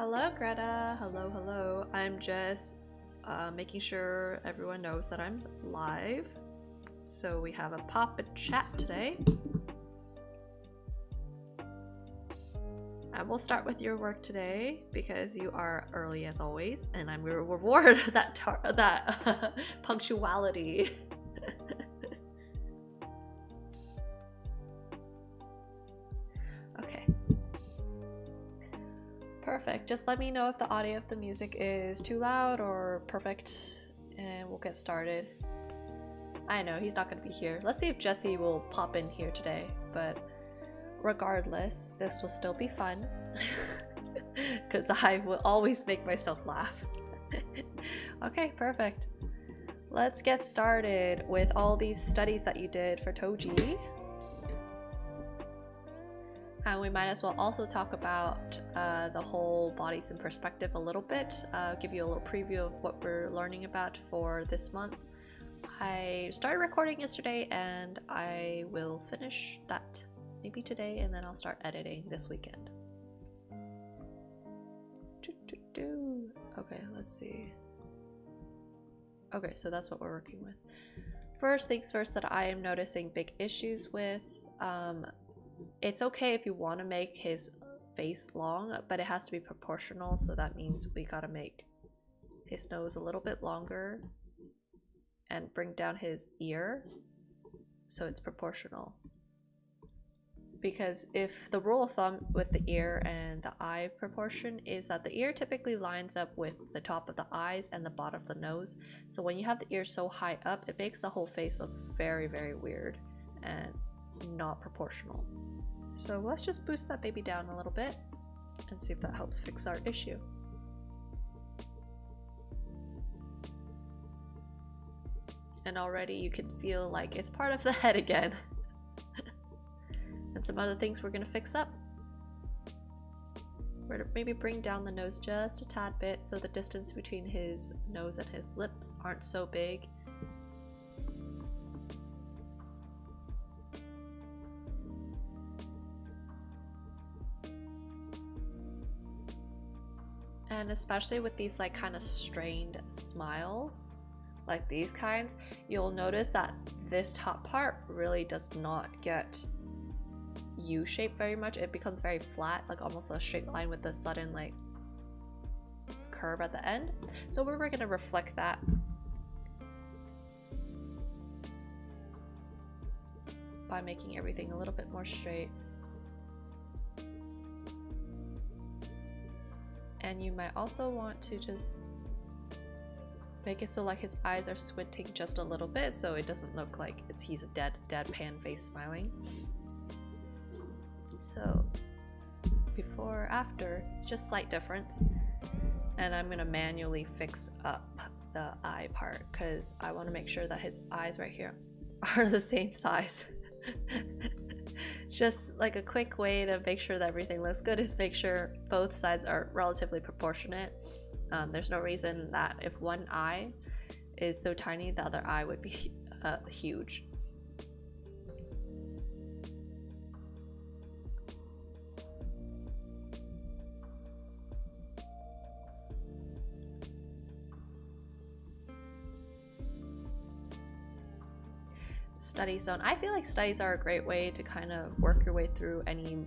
Hello, Greta. Hello. I'm just making sure everyone knows that I'm live. So we have a pop and chat today. And we'll start with your work today because you are early as always, and I'm going to reward that punctuality. Okay. Perfect. Just let me know if the audio of the music is too loud or perfect, and we'll get started. I know he's not going to be here. Let's see if Jesse will pop in here today, but regardless, this will still be fun because I will always make myself laugh. Okay, perfect. Let's get started with all these studies that you did for Toji. And we might as well also talk about the whole bodies in perspective a little bit, give you a little preview of what we're learning about for this month. I started recording yesterday and I will finish that maybe today, and then I'll start editing this weekend. Okay, let's see. Okay, so that's what we're working with. First things first that I am noticing big issues with. It's okay if you want to make his face long, but it has to be proportional, so that means we gotta make his nose a little bit longer and bring down his ear so it's proportional. Because if the rule of thumb with the ear and the eye proportion is that the ear typically lines up with the top of the eyes and the bottom of the nose, so when you have the ear so high up, it makes the whole face look very, very weird and not proportional. So let's just boost that baby down a little bit and see if that helps fix our issue. And already you can feel like it's part of the head again. And some other things we're gonna fix up. We're gonna maybe bring down the nose just a tad bit so the distance between his nose and his lips aren't so big. And especially with these like kind of strained smiles, like these kinds, you'll notice that this top part really does not get U-shaped very much. It becomes very flat, like almost a straight line with a sudden like curve at the end. So we're going to reflect that. By making everything a little bit more straight. And you might also want to just make it so like his eyes are squinting just a little bit so it doesn't look like he's a deadpan face smiling. So before, after, just slight difference. And I'm gonna manually fix up the eye part because I want to make sure that his eyes right here are the same size. Just like a quick way to make sure that everything looks good is make sure both sides are relatively proportionate. There's no reason that if one eye is so tiny, the other eye would be huge. Study zone. I feel like studies are a great way to kind of work your way through any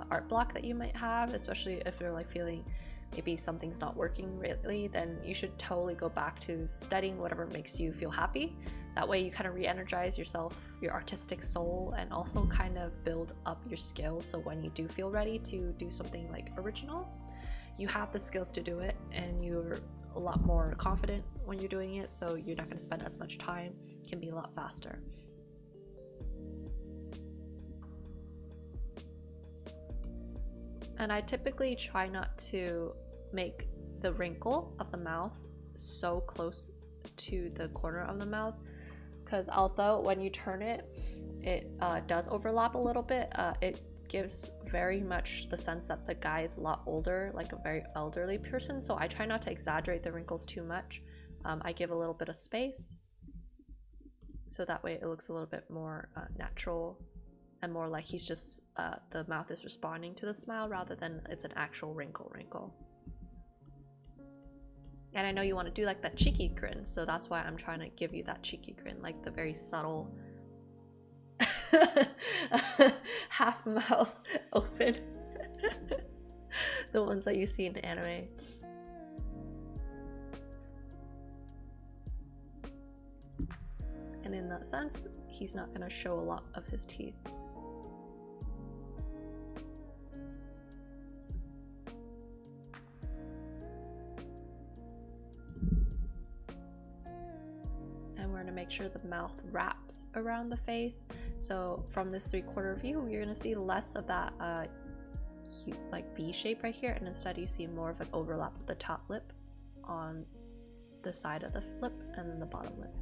art block that you might have, especially if you're like feeling maybe something's not working really. Then you should totally go back to studying whatever makes you feel happy. That way you kind of re-energize yourself, your artistic soul, and also kind of build up your skills, so when you do feel ready to do something like original, you have the skills to do it and you're a lot more confident when you're doing it, so you're not going to spend as much time. It can be a lot faster. And I typically try not to make the wrinkle of the mouth so close to the corner of the mouth, because although when you turn it, it does overlap a little bit, it gives very much the sense that the guy is a lot older, like a very elderly person. So I try not to exaggerate the wrinkles too much. I give a little bit of space, so that way it looks a little bit more natural and more like he's just the mouth is responding to the smile rather than it's an actual wrinkle. And I know you want to do like that cheeky grin, so that's why I'm trying to give you that cheeky grin, like the very subtle half mouth open. The ones that you see in anime. And in that sense, he's not going to show a lot of his teeth. And we're going to make sure the mouth wraps around the face. So from this 3/4 view, you're going to see less of that like V shape right here, and instead you see more of an overlap of the top lip on the side of the lip and then the bottom lip.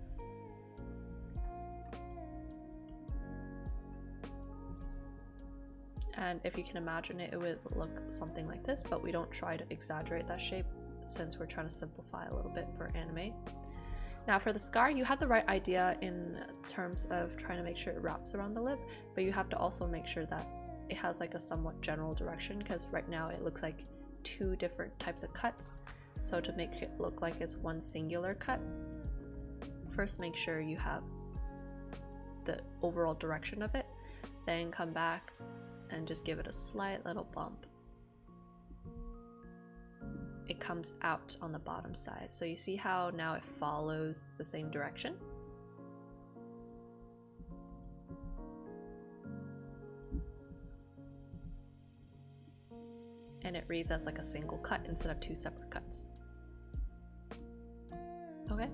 And if you can imagine it, it would look something like this, but we don't try to exaggerate that shape since we're trying to simplify a little bit for anime. Now for the scar, you had the right idea in terms of trying to make sure it wraps around the lip, but you have to also make sure that it has like a somewhat general direction, because right now it looks like 2 different types of cuts. So to make it look like it's one singular cut, first make sure you have the overall direction of it, then come back and just give it a slight little bump. It comes out on the bottom side. So you see how now it follows the same direction? And it reads as like a single cut instead of 2 separate cuts. Okay?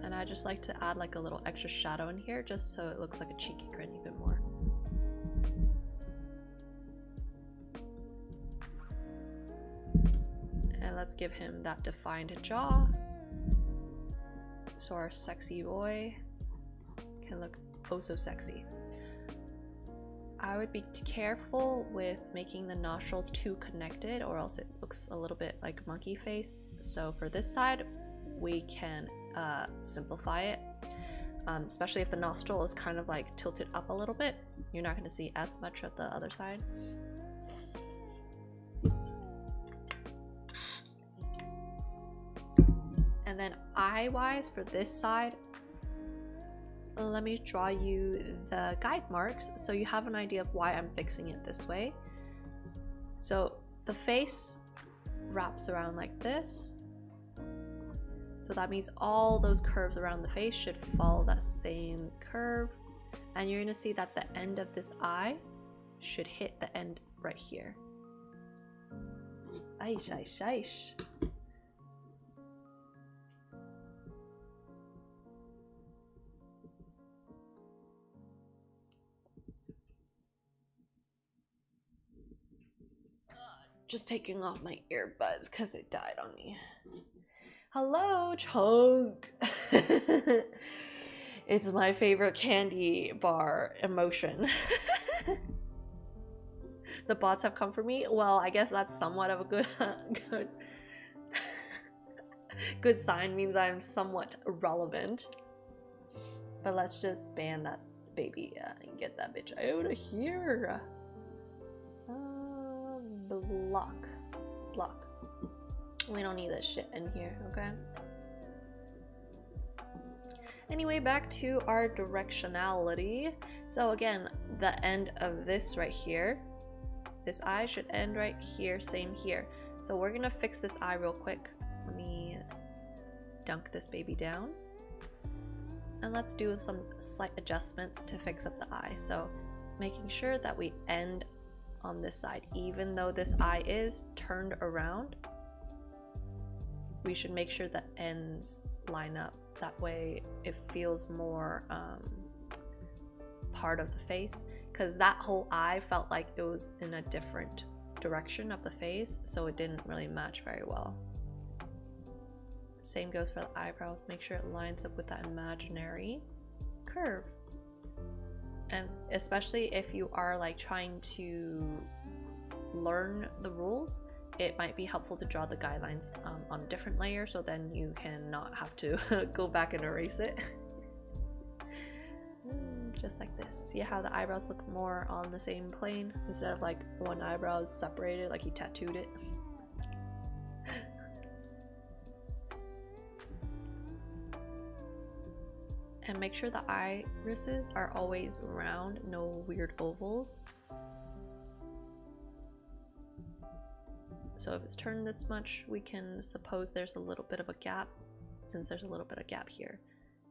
And I just like to add like a little extra shadow in here just so it looks like a cheeky grin even more. And let's give him that defined jaw, so our sexy boy can look oh so sexy. I would be careful with making the nostrils too connected, or else it looks a little bit like monkey face. So for this side, we can simplify it, especially if the nostril is kind of like tilted up a little bit. You're not going to see as much of the other side. And then eye-wise for this side, let me draw you the guide marks so you have an idea of why I'm fixing it this way. So the face wraps around like this. So that means all those curves around the face should follow that same curve. And you're going to see that the end of this eye should hit the end right here. Aish, aish, aish. Just taking off my earbuds because it died on me. Hello, Chunk. It's my favorite candy bar emotion. The bots have come for me. Well, I guess that's somewhat of a good sign. Means I'm somewhat relevant. But let's just ban that baby and get that bitch out of here. Block. We don't need this shit in here, okay? Anyway, back to our directionality. So again, the end of this right here, this eye should end right here, same here. So we're gonna fix this eye real quick. Let me dunk this baby down. And let's do some slight adjustments to fix up the eye. So making sure that we end on this side, even though this eye is turned around, we should make sure the ends line up. That way it feels more part of the face, because that whole eye felt like it was in a different direction of the face, so it didn't really match very well. Same goes for the eyebrows. Make sure it lines up with that imaginary curve. And especially if you are like trying to learn the rules, it might be helpful to draw the guidelines on a different layer, so then you can not have to go back and erase it. just like this. See how the eyebrows look more on the same plane instead of like one eyebrow is separated like he tattooed it. And make sure the irises are always round, no weird ovals. So if it's turned this much, we can suppose there's a little bit of a gap. Since there's a little bit of gap here,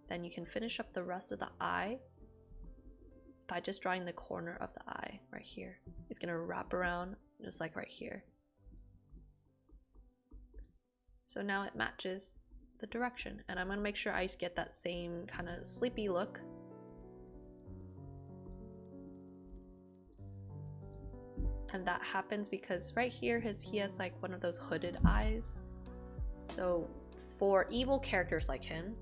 then you can finish up the rest of the eye by just drawing the corner of the eye right here. It's gonna wrap around just like right here. So now it matches the direction, and I'm gonna make sure I get that same kind of sleepy look. And that happens because right here he has like one of those hooded eyes. So for evil characters like him,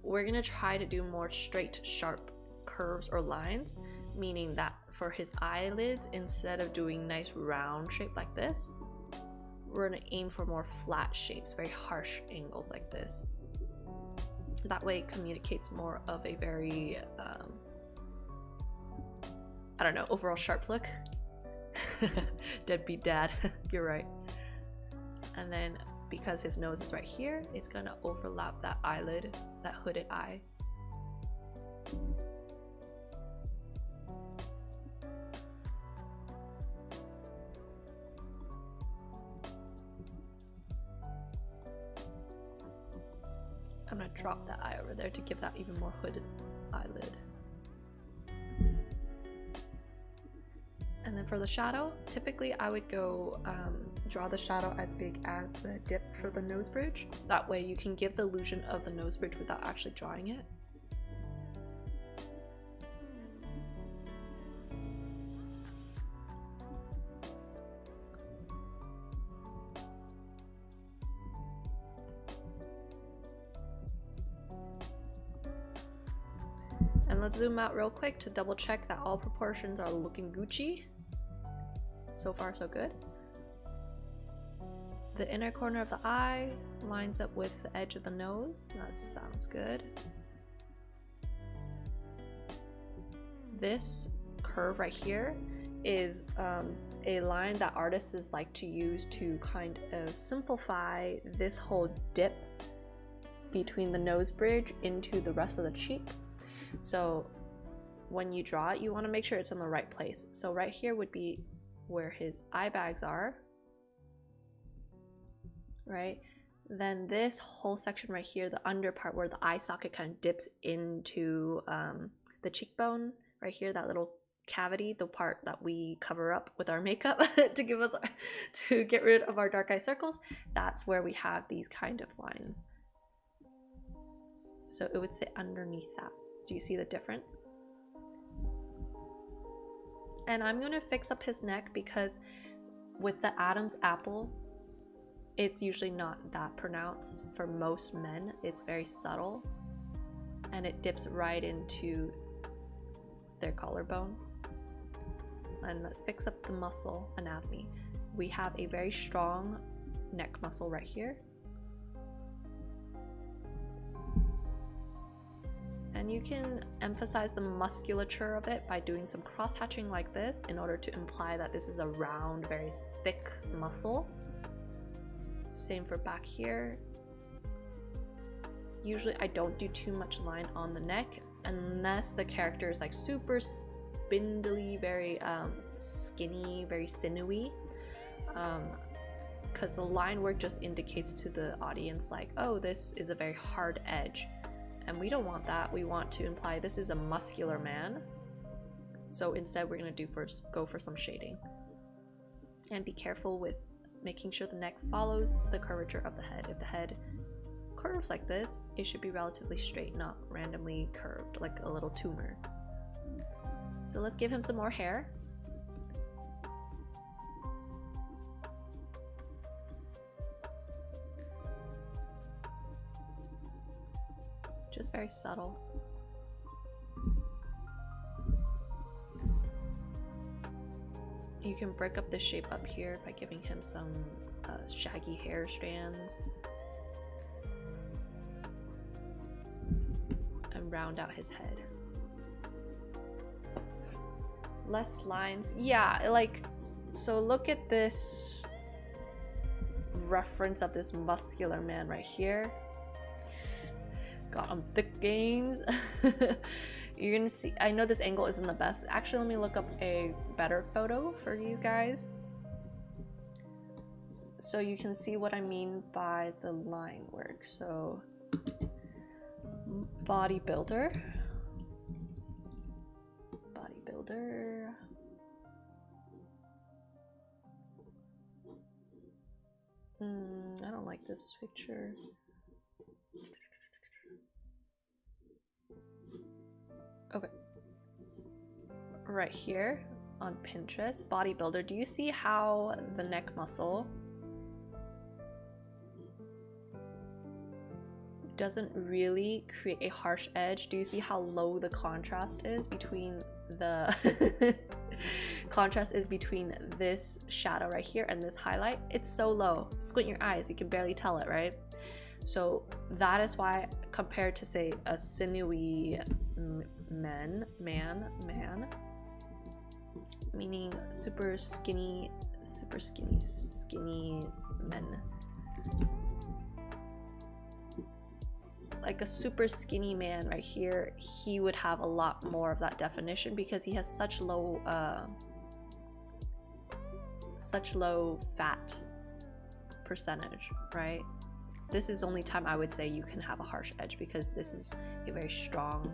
we're gonna try to do more straight, sharp curves or lines, meaning that for his eyelids, instead of doing nice round shape like this, we're gonna aim for more flat shapes, very harsh angles like this. That way it communicates more of a very, I don't know, overall sharp look. Deadbeat dad, you're right. And then because his nose is right here, it's gonna overlap that eyelid, that hooded eye. I'm gonna drop that eye over there to give that even more hooded eyelid. And then for the shadow, typically I would go draw the shadow as big as the dip for the nose bridge. That way you can give the illusion of the nose bridge without actually drawing it. And let's zoom out real quick to double check that all proportions are looking Gucci. So far so good. The inner corner of the eye lines up with the edge of the nose. That sounds good. This curve right here is a line that artists like to use to kind of simplify this whole dip between the nose bridge into the rest of the cheek. So when you draw it, you want to make sure it's in the right place. So right here would be where his eye bags are, right? Then this whole section right here, the under part where the eye socket kind of dips into the cheekbone right here, that little cavity, the part that we cover up with our makeup to get rid of our dark eye circles, that's where we have these kind of lines. So it would sit underneath that. Do you see the difference? And I'm gonna fix up his neck because with the Adam's apple, it's usually not that pronounced. For most men, it's very subtle and it dips right into their collarbone. And let's fix up the muscle anatomy. We have a very strong neck muscle right here. And you can emphasize the musculature of it by doing some cross-hatching like this in order to imply that this is a round, very thick muscle. Same for back here. Usually I don't do too much line on the neck unless the character is like super spindly, very skinny, very sinewy. Because the line work just indicates to the audience like, oh, this is a very hard edge. And we don't want that. We want to imply this is a muscular man. So instead we're going to go for some shading. And be careful with making sure the neck follows the curvature of the head. If the head curves like this, it should be relatively straight, not randomly curved like a little tumor. So let's give him some more hair. Just very subtle. You can break up the shape up here by giving him some shaggy hair strands and round out his head. Less lines. Yeah, like, so look at this reference of this muscular man right here. Got him thick gains. You're gonna see, I know this angle isn't the best. Actually, let me look up a better photo for you guys so you can see what I mean by the line work. So bodybuilder. I don't like this picture. Okay. Right here on Pinterest, bodybuilder. Do you see how the neck muscle doesn't really create a harsh edge? Do you see how low the contrast is between the contrast is between this shadow right here and this highlight? It's so low. Squint your eyes, you can barely tell it, right? So that is why, compared to say a sinewy man, meaning super skinny men, like a super skinny man right here, he would have a lot more of that definition because he has such low fat percentage, right? This is only time I would say you can have a harsh edge because this is a very strong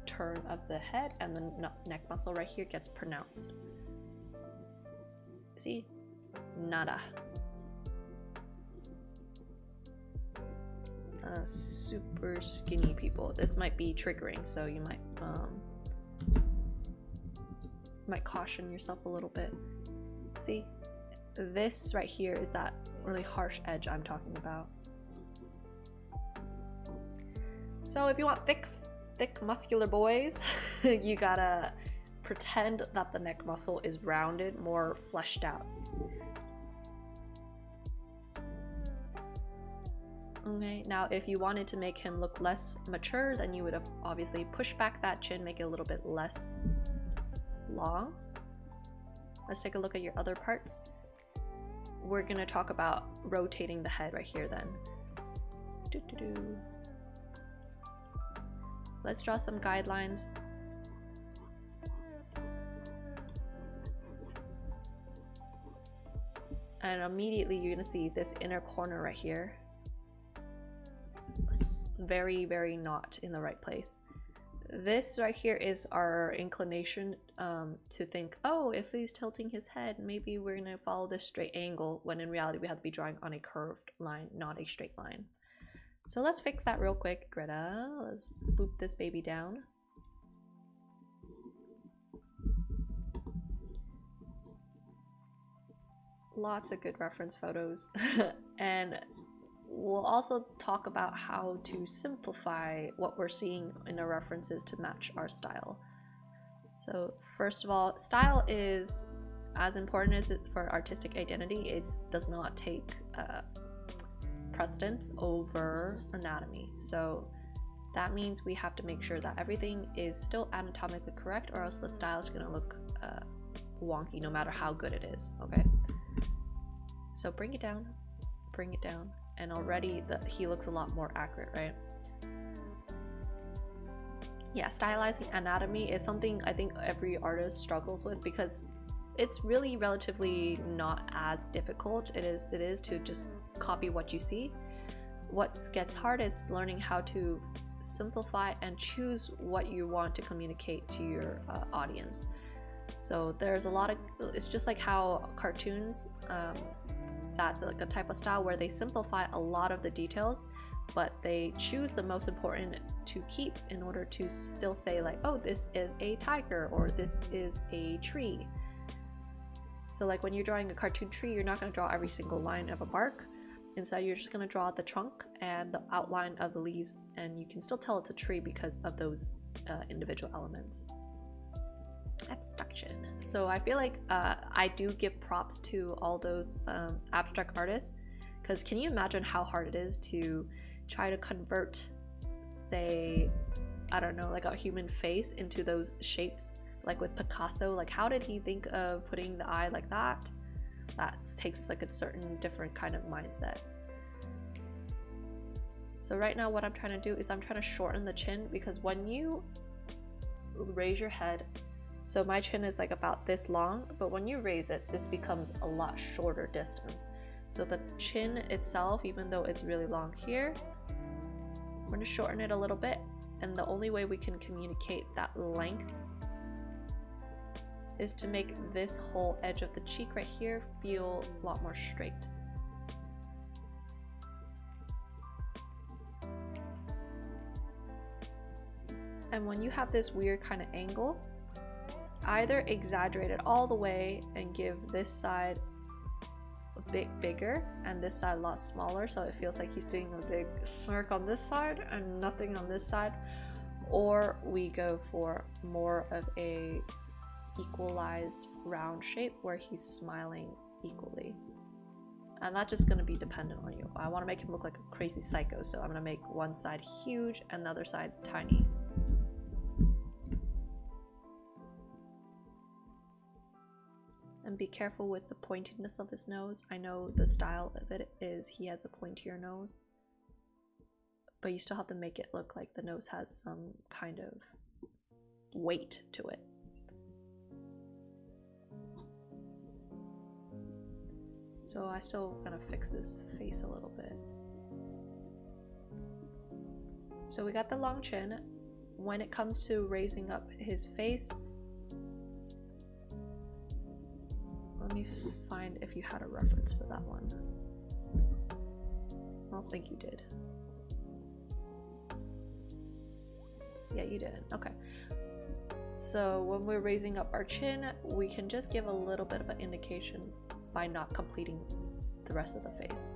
turn of the head and the neck muscle right here gets pronounced. See? Nada. Super skinny people. This might be triggering, so you might caution yourself a little bit. See? This right here is that really harsh edge I'm talking about. So if you want thick muscular boys, you gotta pretend that the neck muscle is rounded, more fleshed out. Okay, now if you wanted to make him look less mature, then you would have obviously pushed back that chin, make it a little bit less long. Let's take a look at your other parts. We're gonna talk about rotating the head right here then. Let's draw some guidelines. And immediately you're gonna see this inner corner right here. Very, very not in the right place. This right here is our inclination to think, oh, if he's tilting his head, maybe we're gonna follow this straight angle, when in reality we have to be drawing on a curved line, not a straight line. So let's fix that real quick, Greta. Let's boop this baby down. Lots of good reference photos. And we'll also talk about how to simplify what we're seeing in our references to match our style. So first of all, style is as important as it for artistic identity. It does not take precedence over anatomy. So that means we have to make sure that everything is still anatomically correct, or else the style is going to look wonky no matter how good it is. Okay, so bring it down, and already he looks a lot more accurate, right? Yeah, stylizing anatomy is something I think every artist struggles with because it's really relatively not as difficult. It is to just copy what you see. What gets hard is learning how to simplify and choose what you want to communicate to your audience. So there's a lot of, it's just like how cartoons, that's like a type of style where they simplify a lot of the details, but they choose the most important to keep in order to still say like, oh, this is a tiger or this is a tree. So like when you're drawing a cartoon tree, you're not going to draw every single line of a bark. Instead, you're just going to draw the trunk and the outline of the leaves, and you can still tell it's a tree because of those individual elements. Abstraction. So I feel like I do give props to all those abstract artists, because can you imagine how hard it is to try to convert, say, I don't know, like a human face into those shapes Like with Picasso, like how did he think of putting the eye like that? That takes like a certain different kind of mindset. So right now what I'm trying to do is I'm trying to shorten the chin, because when you raise your head, so my chin is like about this long, but when you raise it, this becomes a lot shorter distance. So the chin itself, even though it's really long here, we're going to shorten it a little bit, and the only way we can communicate that length is to make this whole edge of the cheek right here feel a lot more straight. And when you have this weird kind of angle, either exaggerate it all the way and give this side a bit bigger and this side a lot smaller, so it feels like he's doing a big smirk on this side and nothing on this side, or we go for more of a equalized round shape where he's smiling equally. And that's just going to be dependent on you. I want to make him look like a crazy psycho, so I'm going to make one side huge and the other side tiny. And be careful with the pointedness of his nose. I know the style of it is he has a pointier nose, but you still have to make it look like the nose has some kind of weight to it. So I still gonna fix this face a little bit. So we got the long chin. When it comes to raising up his face, let me find if you had a reference for that one. I don't think you did. Yeah, you didn't. Okay. So when we're raising up our chin, we can just give a little bit of an indication by not completing the rest of the face.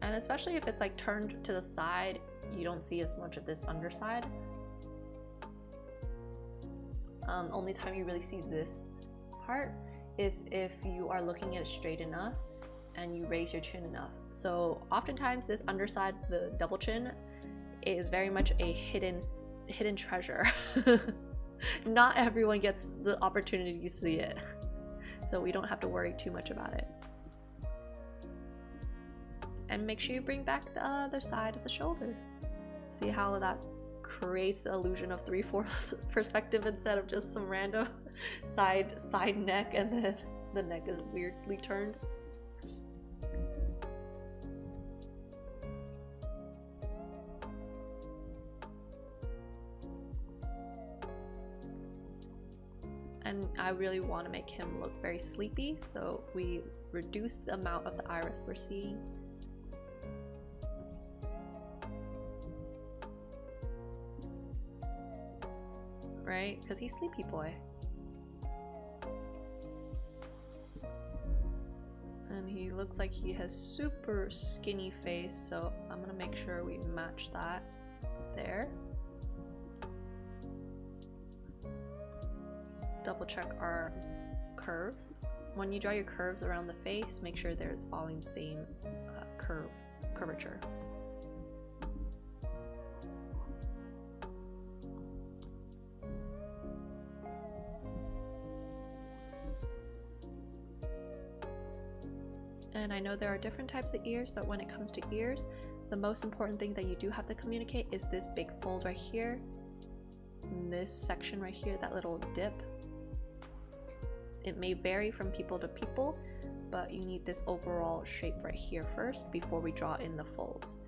And especially if it's like turned to the side, you don't see as much of this underside. Only time you really see this part is if you are looking at it straight enough and you raise your chin enough. So oftentimes this underside, the double chin, is very much a hidden treasure. Not everyone gets the opportunity to see it, so we don't have to worry too much about it. And make sure you bring back the other side of the shoulder. See how that creates the illusion of 3/4 perspective instead of just some random side neck, and then the neck is weirdly turned. And I really want to make him look very sleepy, so we reduce the amount of the iris we're seeing. Right? Because he's sleepy boy. And he looks like he has super skinny face, so I'm gonna make sure we match that there. Double check our curves. When you draw your curves around the face, make sure they're following the same curvature. And I know there are different types of ears, but when it comes to ears, the most important thing that you do have to communicate is this big fold right here. In this section right here, that little dip. It may vary from people to people, but you need this overall shape right here first before we draw in the folds.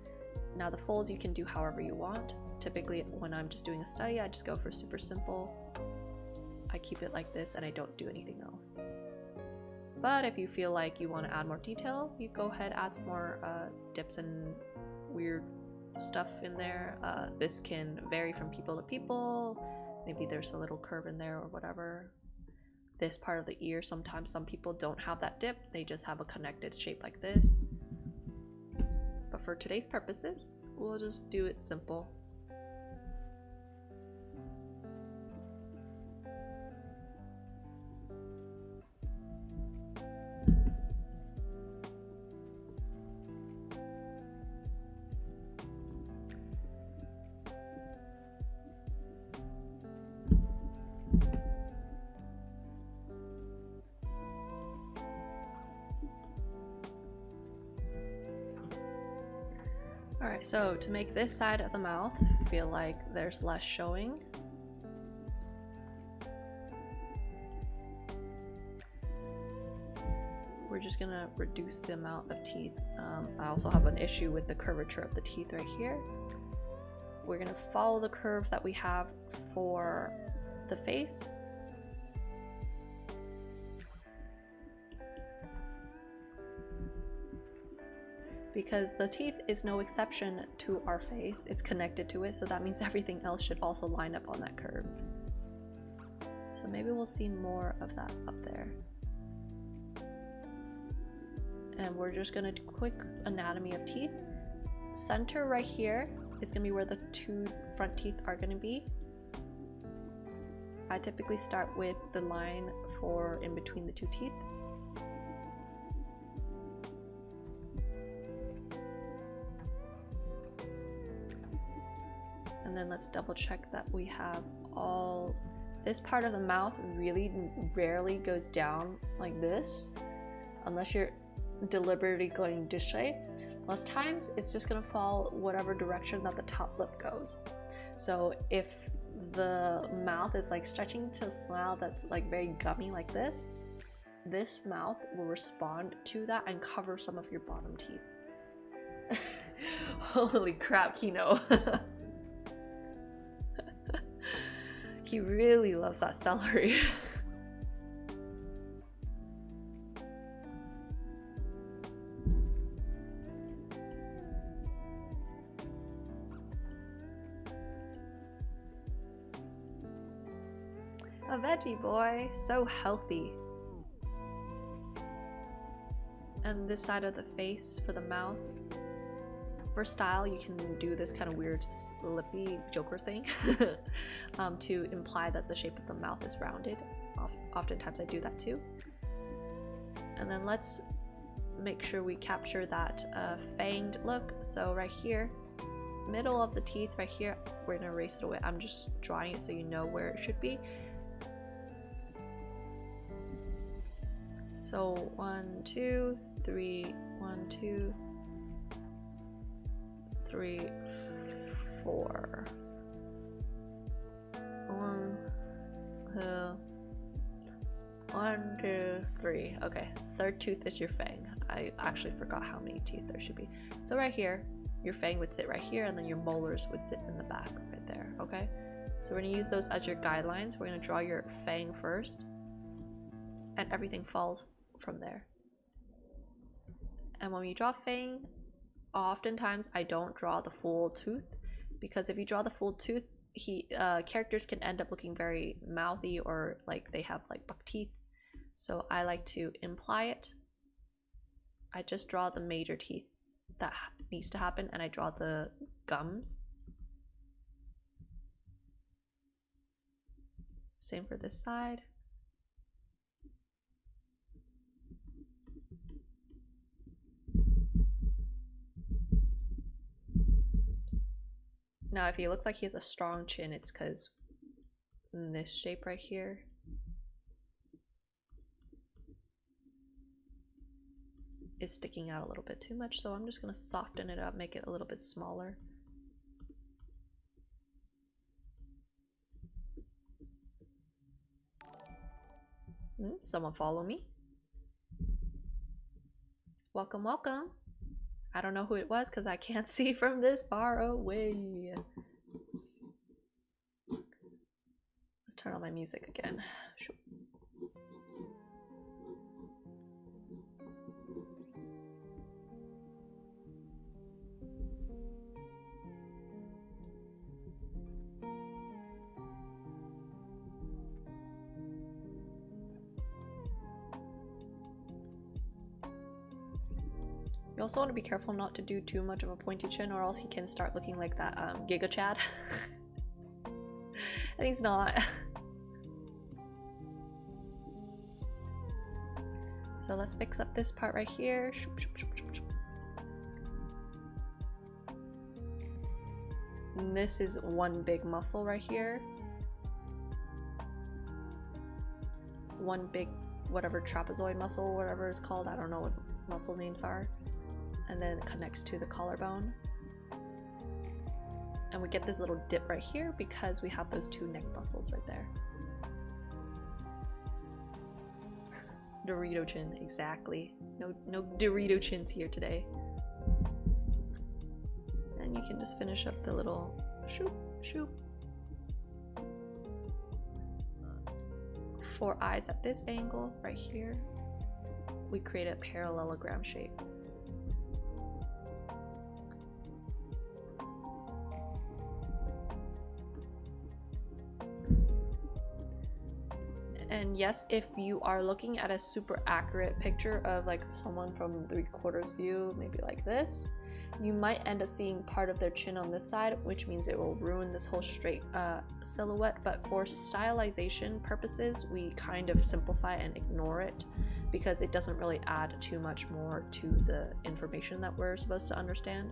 Now the folds you can do however you want. Typically when I'm just doing a study, I just go for super simple. I keep it like this and I don't do anything else. But if you feel like you want to add more detail, you go ahead, add some more dips and weird stuff in there. This can vary from people to people. Maybe there's a little curve in there or whatever. This part of the ear, sometimes some people don't have that dip, they just have a connected shape like this. But for today's purposes, we'll just do it simple. Alright, so to make this side of the mouth feel like there's less showing, we're just gonna reduce the amount of teeth. I also have an issue with the curvature of the teeth right here. We're gonna follow the curve that we have for the face. Because the teeth is no exception to our face, it's connected to it, so that means everything else should also line up on that curve. So maybe we'll see more of that up there. And we're just gonna do quick anatomy of teeth. Center right here is gonna be where the two front teeth are gonna be. I typically start with the line for in between the two teeth. And then let's double check that we have all, this part of the mouth really rarely goes down like this, unless you're deliberately going this way. Most times it's just gonna fall whatever direction that the top lip goes. So if the mouth is like stretching to a smile that's like very gummy like this mouth will respond to that and cover some of your bottom teeth. Holy crap, Kino. He really loves that celery. A veggie boy, so healthy. And this side of the face for the mouth. For style, you can do this kind of weird lippy Joker thing to imply that the shape of the mouth is rounded. Oftentimes I do that too. And then let's make sure we capture that fanged look. So right here, middle of the teeth right here, we're gonna erase it away. I'm just drawing it so you know where it should be. So 1, 2, 3, 1, 2, 3, 4. 1, 2, 3. Okay, third tooth is your fang. I actually forgot how many teeth there should be. So right here, your fang would sit right here, and then your molars would sit in the back right there. Okay, so we're gonna use those as your guidelines. We're gonna draw your fang first, and everything falls from there. And when we draw fang, oftentimes I don't draw the full tooth, because if you draw the full tooth, characters can end up looking very mouthy or like they have like buck teeth. So I like to imply it. I just draw the major teeth that needs to happen, and I draw the gums. Same for this side. Now, if he looks like he has a strong chin, it's because this shape right here is sticking out a little bit too much, so I'm just going to soften it up, make it a little bit smaller. Someone follow me. Welcome, welcome. I don't know who it was because I can't see from this far away. Let's turn on my music again. You also want to be careful not to do too much of a pointy chin, or else he can start looking like that Giga Chad. And he's not. So let's fix up this part right here. And this is one big muscle right here. One big, whatever, trapezoid muscle, whatever it's called. I don't know what muscle names are. And then it connects to the collarbone. And we get this little dip right here because we have those two neck muscles right there. Dorito chin, exactly. No Dorito chins here today. And you can just finish up the little shoop, shoop. 4 eyes at this angle right here. We create a parallelogram shape. And yes, if you are looking at a super accurate picture of like someone from 3/4 view, maybe like this, you might end up seeing part of their chin on this side, which means it will ruin this whole straight silhouette. But for stylization purposes, we kind of simplify and ignore it because it doesn't really add too much more to the information that we're supposed to understand.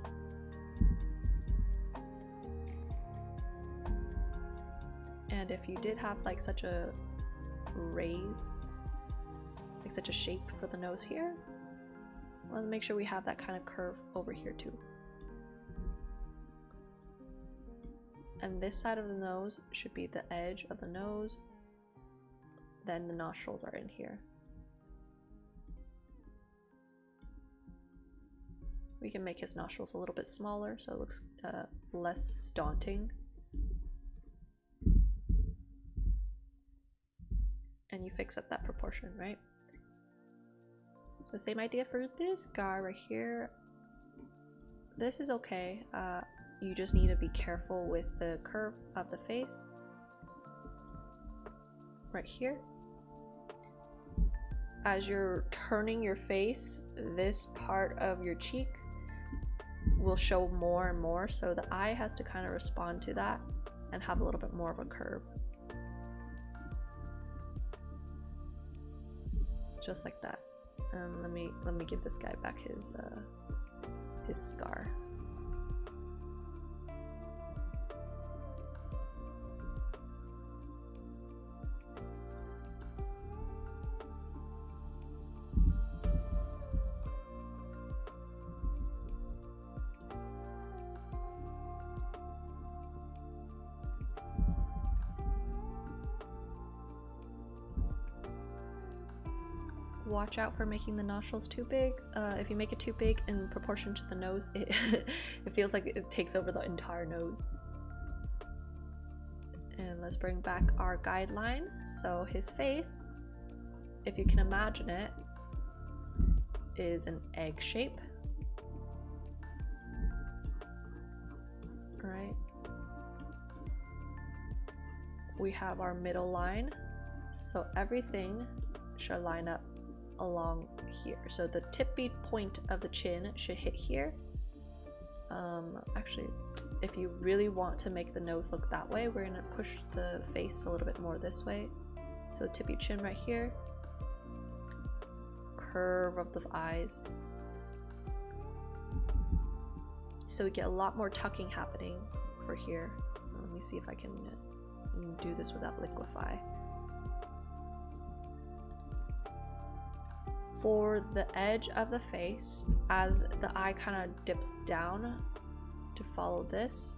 And if you did have like such a raise, like such a shape for the nose here, let's make sure we have that kind of curve over here too. And this side of the nose should be the edge of the nose, then the nostrils are in here. We can make his nostrils a little bit smaller so it looks less daunting. And you fix up that proportion, right? So same idea for this guy right here. This is okay. You just need to be careful with the curve of the face. Right here. As you're turning your face, this part of your cheek will show more and more, so the eye has to kind of respond to that and have a little bit more of a curve. Just like that. And let me give this guy back his scar. Watch out for making the nostrils too big. If you make it too big in proportion to the nose, it feels like it takes over the entire nose. And let's bring back our guideline. So his face, if you can imagine it, is an egg shape. Right. We have our middle line, so everything should line up along here. So the tippy point of the chin should hit here. Actually, if you really want to make the nose look that way, we're gonna push the face a little bit more this way. So tippy chin right here, curve of the eyes. So we get a lot more tucking happening for here. Let me see if I can do this without liquify. For the edge of the face, as the eye kind of dips down to follow this,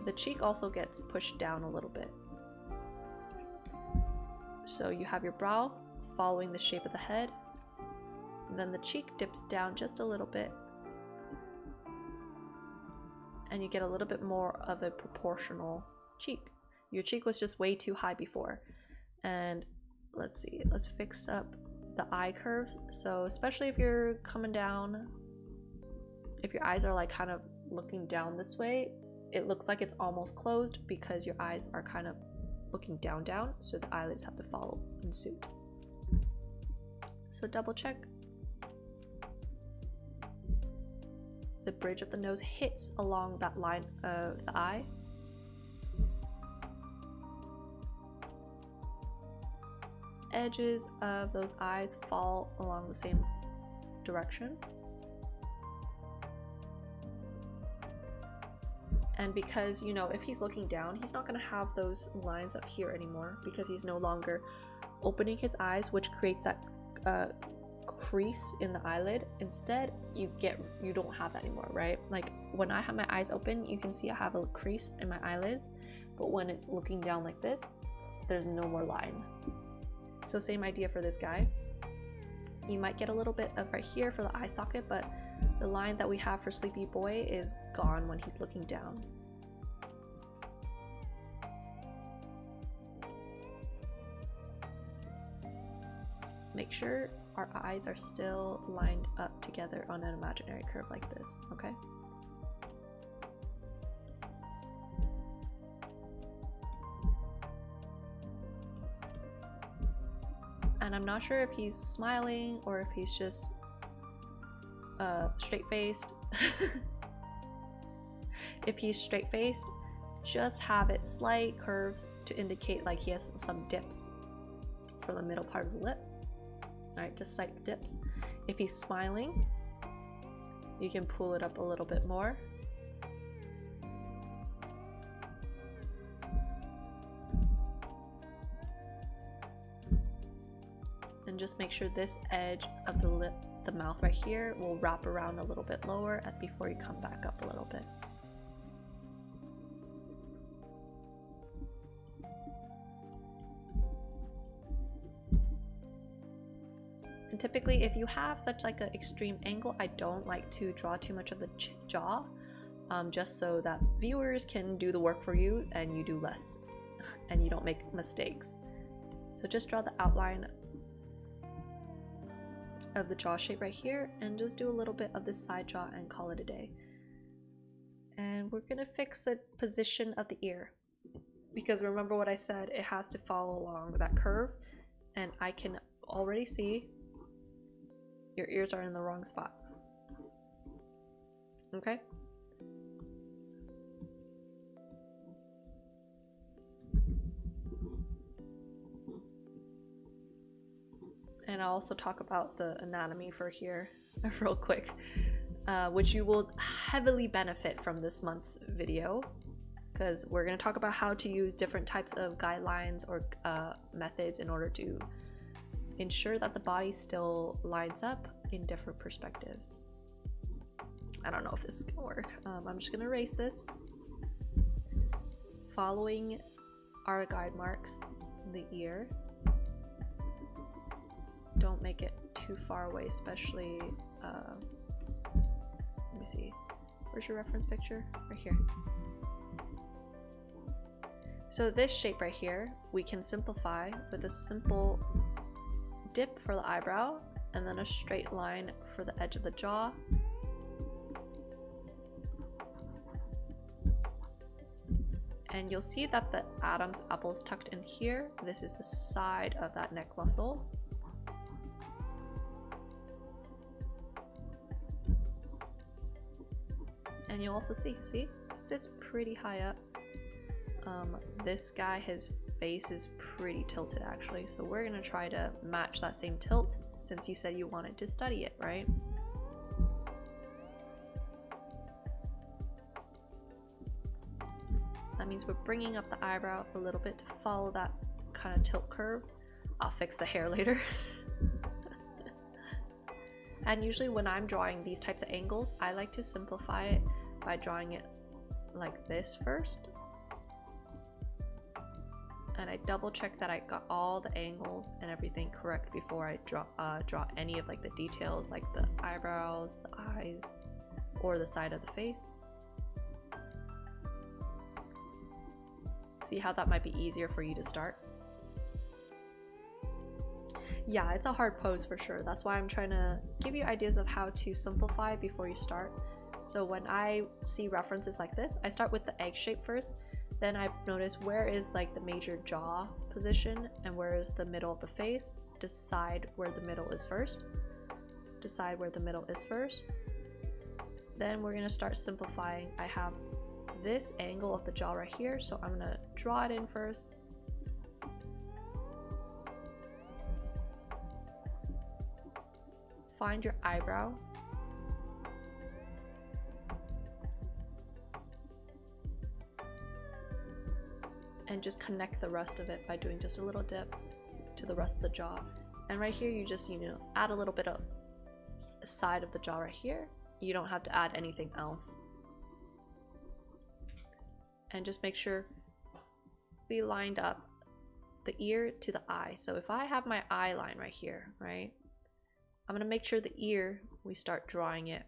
the cheek also gets pushed down a little bit. So you have your brow following the shape of the head, and then the cheek dips down just a little bit, and you get a little bit more of a proportional cheek. Your cheek was just way too high before. And let's see, let's fix up the eye curves. So especially if you're coming down, if your eyes are like kind of looking down this way, it looks like it's almost closed because your eyes are kind of looking down, so the eyelids have to follow in suit. So double check. The bridge of the nose hits along that line of the eye. Edges of those eyes fall along the same direction. And because, you know, if he's looking down, he's not going to have those lines up here anymore because he's no longer opening his eyes, which creates that crease in the eyelid. Instead, you don't have that anymore, right? Like when I have my eyes open, you can see I have a crease in my eyelids, but when it's looking down like this, there's no more line. So same idea for this guy. You might get a little bit of right here for the eye socket, but the line that we have for Sleepy Boy is gone when he's looking down. Make sure our eyes are still lined up together on an imaginary curve like this, okay? And I'm not sure if he's smiling or if he's just straight-faced. If he's straight-faced, just have it slight curves to indicate like he has some dips for the middle part of the lip. Alright, just slight dips. If he's smiling, you can pull it up a little bit more. And just make sure this edge of the lip, the mouth right here, will wrap around a little bit lower before you come back up a little bit. And typically, if you have such like an extreme angle, I don't like to draw too much of the jaw, just so that viewers can do the work for you and you do less and you don't make mistakes. So just draw the outline of the jaw shape right here and just do a little bit of this side jaw and call it a day. And we're gonna fix the position of the ear, because remember what I said, it has to follow along that curve, and I can already see your ears are in the wrong spot. Okay? And I'll also talk about the anatomy for here real quick, which you will heavily benefit from this month's video, because we're going to talk about how to use different types of guidelines or methods in order to ensure that the body still lines up in different perspectives. I don't know if this is gonna work. I'm just gonna erase this. Following our guide marks, the ear. Don't make it too far away, especially, let me see. Where's your reference picture? Right here. So this shape right here, we can simplify with a simple dip for the eyebrow and then a straight line for the edge of the jaw. And you'll see that the Adam's apple is tucked in here. This is the side of that neck muscle. And you'll also see, it sits pretty high up. This guy, his face is pretty tilted actually, so we're gonna try to match that same tilt since you said you wanted to study it, right? That means we're bringing up the eyebrow a little bit to follow that kind of tilt curve. I'll fix the hair later. And usually when I'm drawing these types of angles, I like to simplify it by drawing it like this first. And I double check that I got all the angles and everything correct before I draw any of like the details, like the eyebrows, the eyes, or the side of the face. See how that might be easier for you to start? Yeah, it's a hard pose for sure. That's why I'm trying to give you ideas of how to simplify before you start. So when I see references like this, I start with the egg shape first. Then I notice where is like the major jaw position and where is the middle of the face. Decide where the middle is first. Decide where the middle is first. Then we're gonna start simplifying. I have this angle of the jaw right here, so I'm gonna draw it in first. Find your eyebrow. And just connect the rest of it by doing just a little dip to the rest of the jaw. And right here you just, add a little bit of side of the jaw right here. You don't have to add anything else. And just make sure we lined up the ear to the eye. So if I have my eye line right here, right, I'm gonna make sure the ear, we start drawing it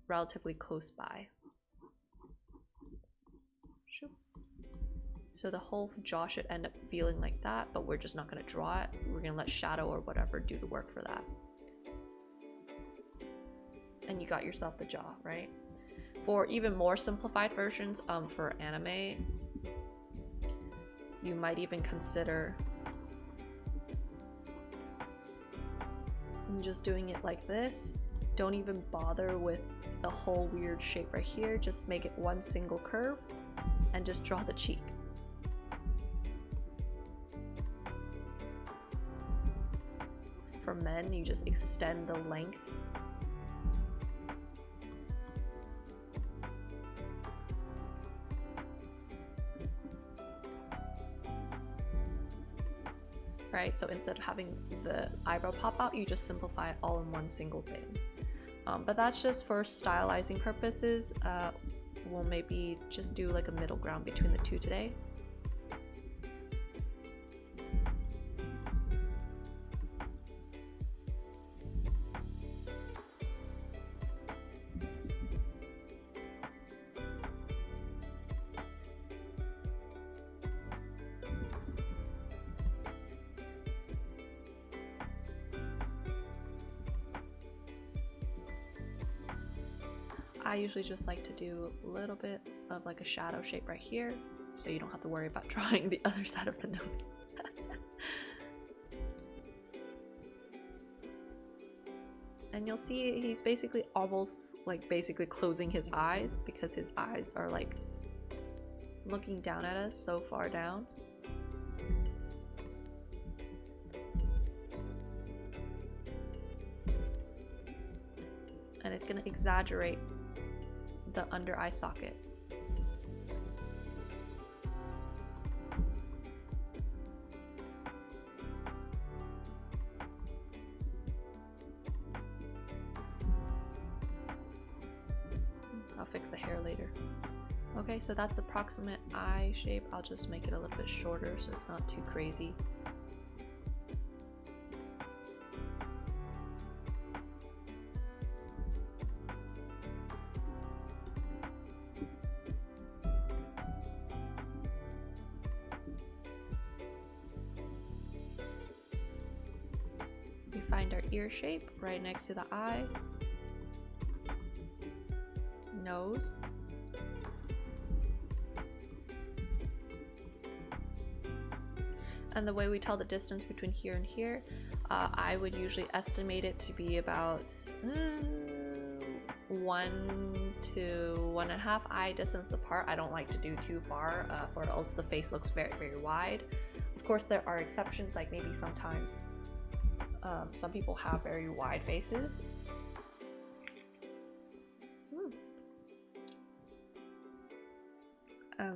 relatively close by. So the whole jaw should end up feeling like that, but we're just not gonna draw it. We're gonna let shadow or whatever do the work for that. And you got yourself the jaw, right? For even more simplified versions, for anime, you might even consider just doing it like this. Don't even bother with the whole weird shape right here. Just make it one single curve and just draw the cheek. For men, you just extend the length. Right, so instead of having the eyebrow pop out, you just simplify it all in one single thing. But that's just for stylizing purposes. We'll maybe just do like a middle ground between the two today. I usually just like to do a little bit of like a shadow shape right here, so you don't have to worry about drawing the other side of the nose. And you'll see he's basically almost like basically closing his eyes because his eyes are like looking down at us so far down. And it's going to exaggerate the under eye socket. I'll fix the hair later. Okay, so that's approximate eye shape. I'll just make it a little bit shorter so it's not too crazy. We find our ear shape right next to the eye, nose, and the way we tell the distance between here and here, I would usually estimate it to be about 1 to 1.5 eye distance apart. I don't like to do too far, or else the face looks very, very wide. Of course, there are exceptions, like maybe sometimes some people have very wide faces.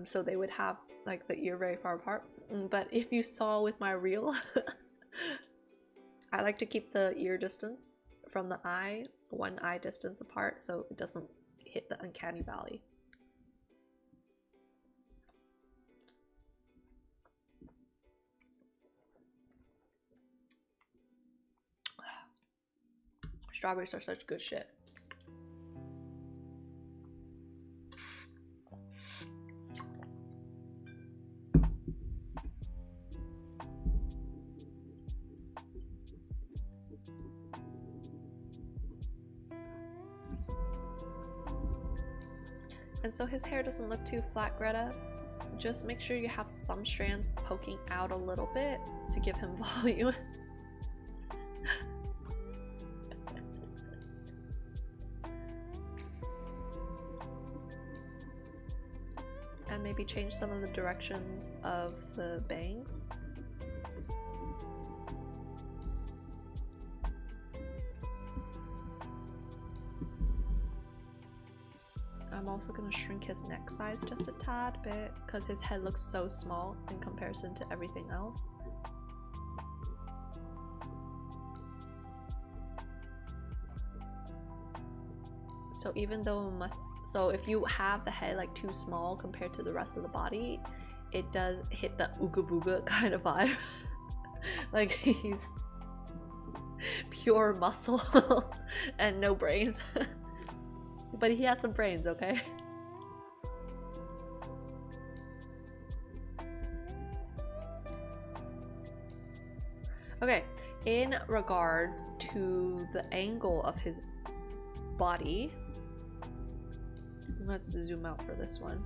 So they would have like the ear very far apart. But if you saw with my reel, I like to keep the ear distance from the eye 1 eye distance apart so it doesn't hit the uncanny valley. Strawberries are such good shit. And so his hair doesn't look too flat, Greta. Just make sure you have some strands poking out a little bit to give him volume. And maybe change some of the directions of the bangs. I'm also going to shrink his neck size just a tad bit because his head looks so small in comparison to everything else. So even though so if you have the head like too small compared to the rest of the body, it does hit the ooga booga kind of vibe. Like he's pure muscle and no brains. But he has some brains, okay? Okay, in regards to the angle of his body, let's zoom out for this one.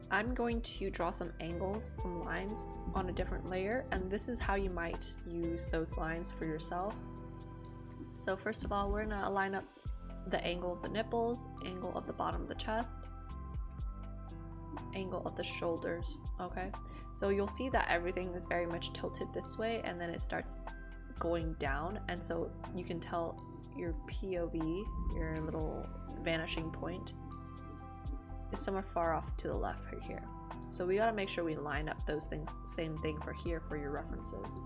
I'm going to draw some angles, some lines on a different layer, and this is how you might use those lines for yourself. So first of all, we're gonna line up the angle of the nipples, angle of the bottom of the chest, angle of the shoulders. Okay, so you'll see that everything is very much tilted this way, and then it starts going down, and so you can tell your POV, your little vanishing point, is somewhere far off to the left right here. So we gotta make sure we line up those things. Same thing for here for your references.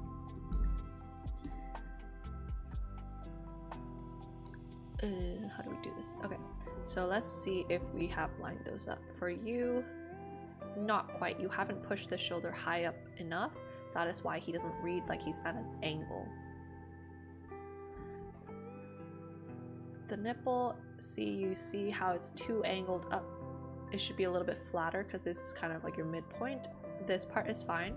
How do we do this? Okay, so let's see if we have lined those up. For you, not quite. You haven't pushed the shoulder high up enough. That is why he doesn't read like he's at an angle. The nipple, you see how it's too angled up. It should be a little bit flatter because this is kind of like your midpoint. This part is fine.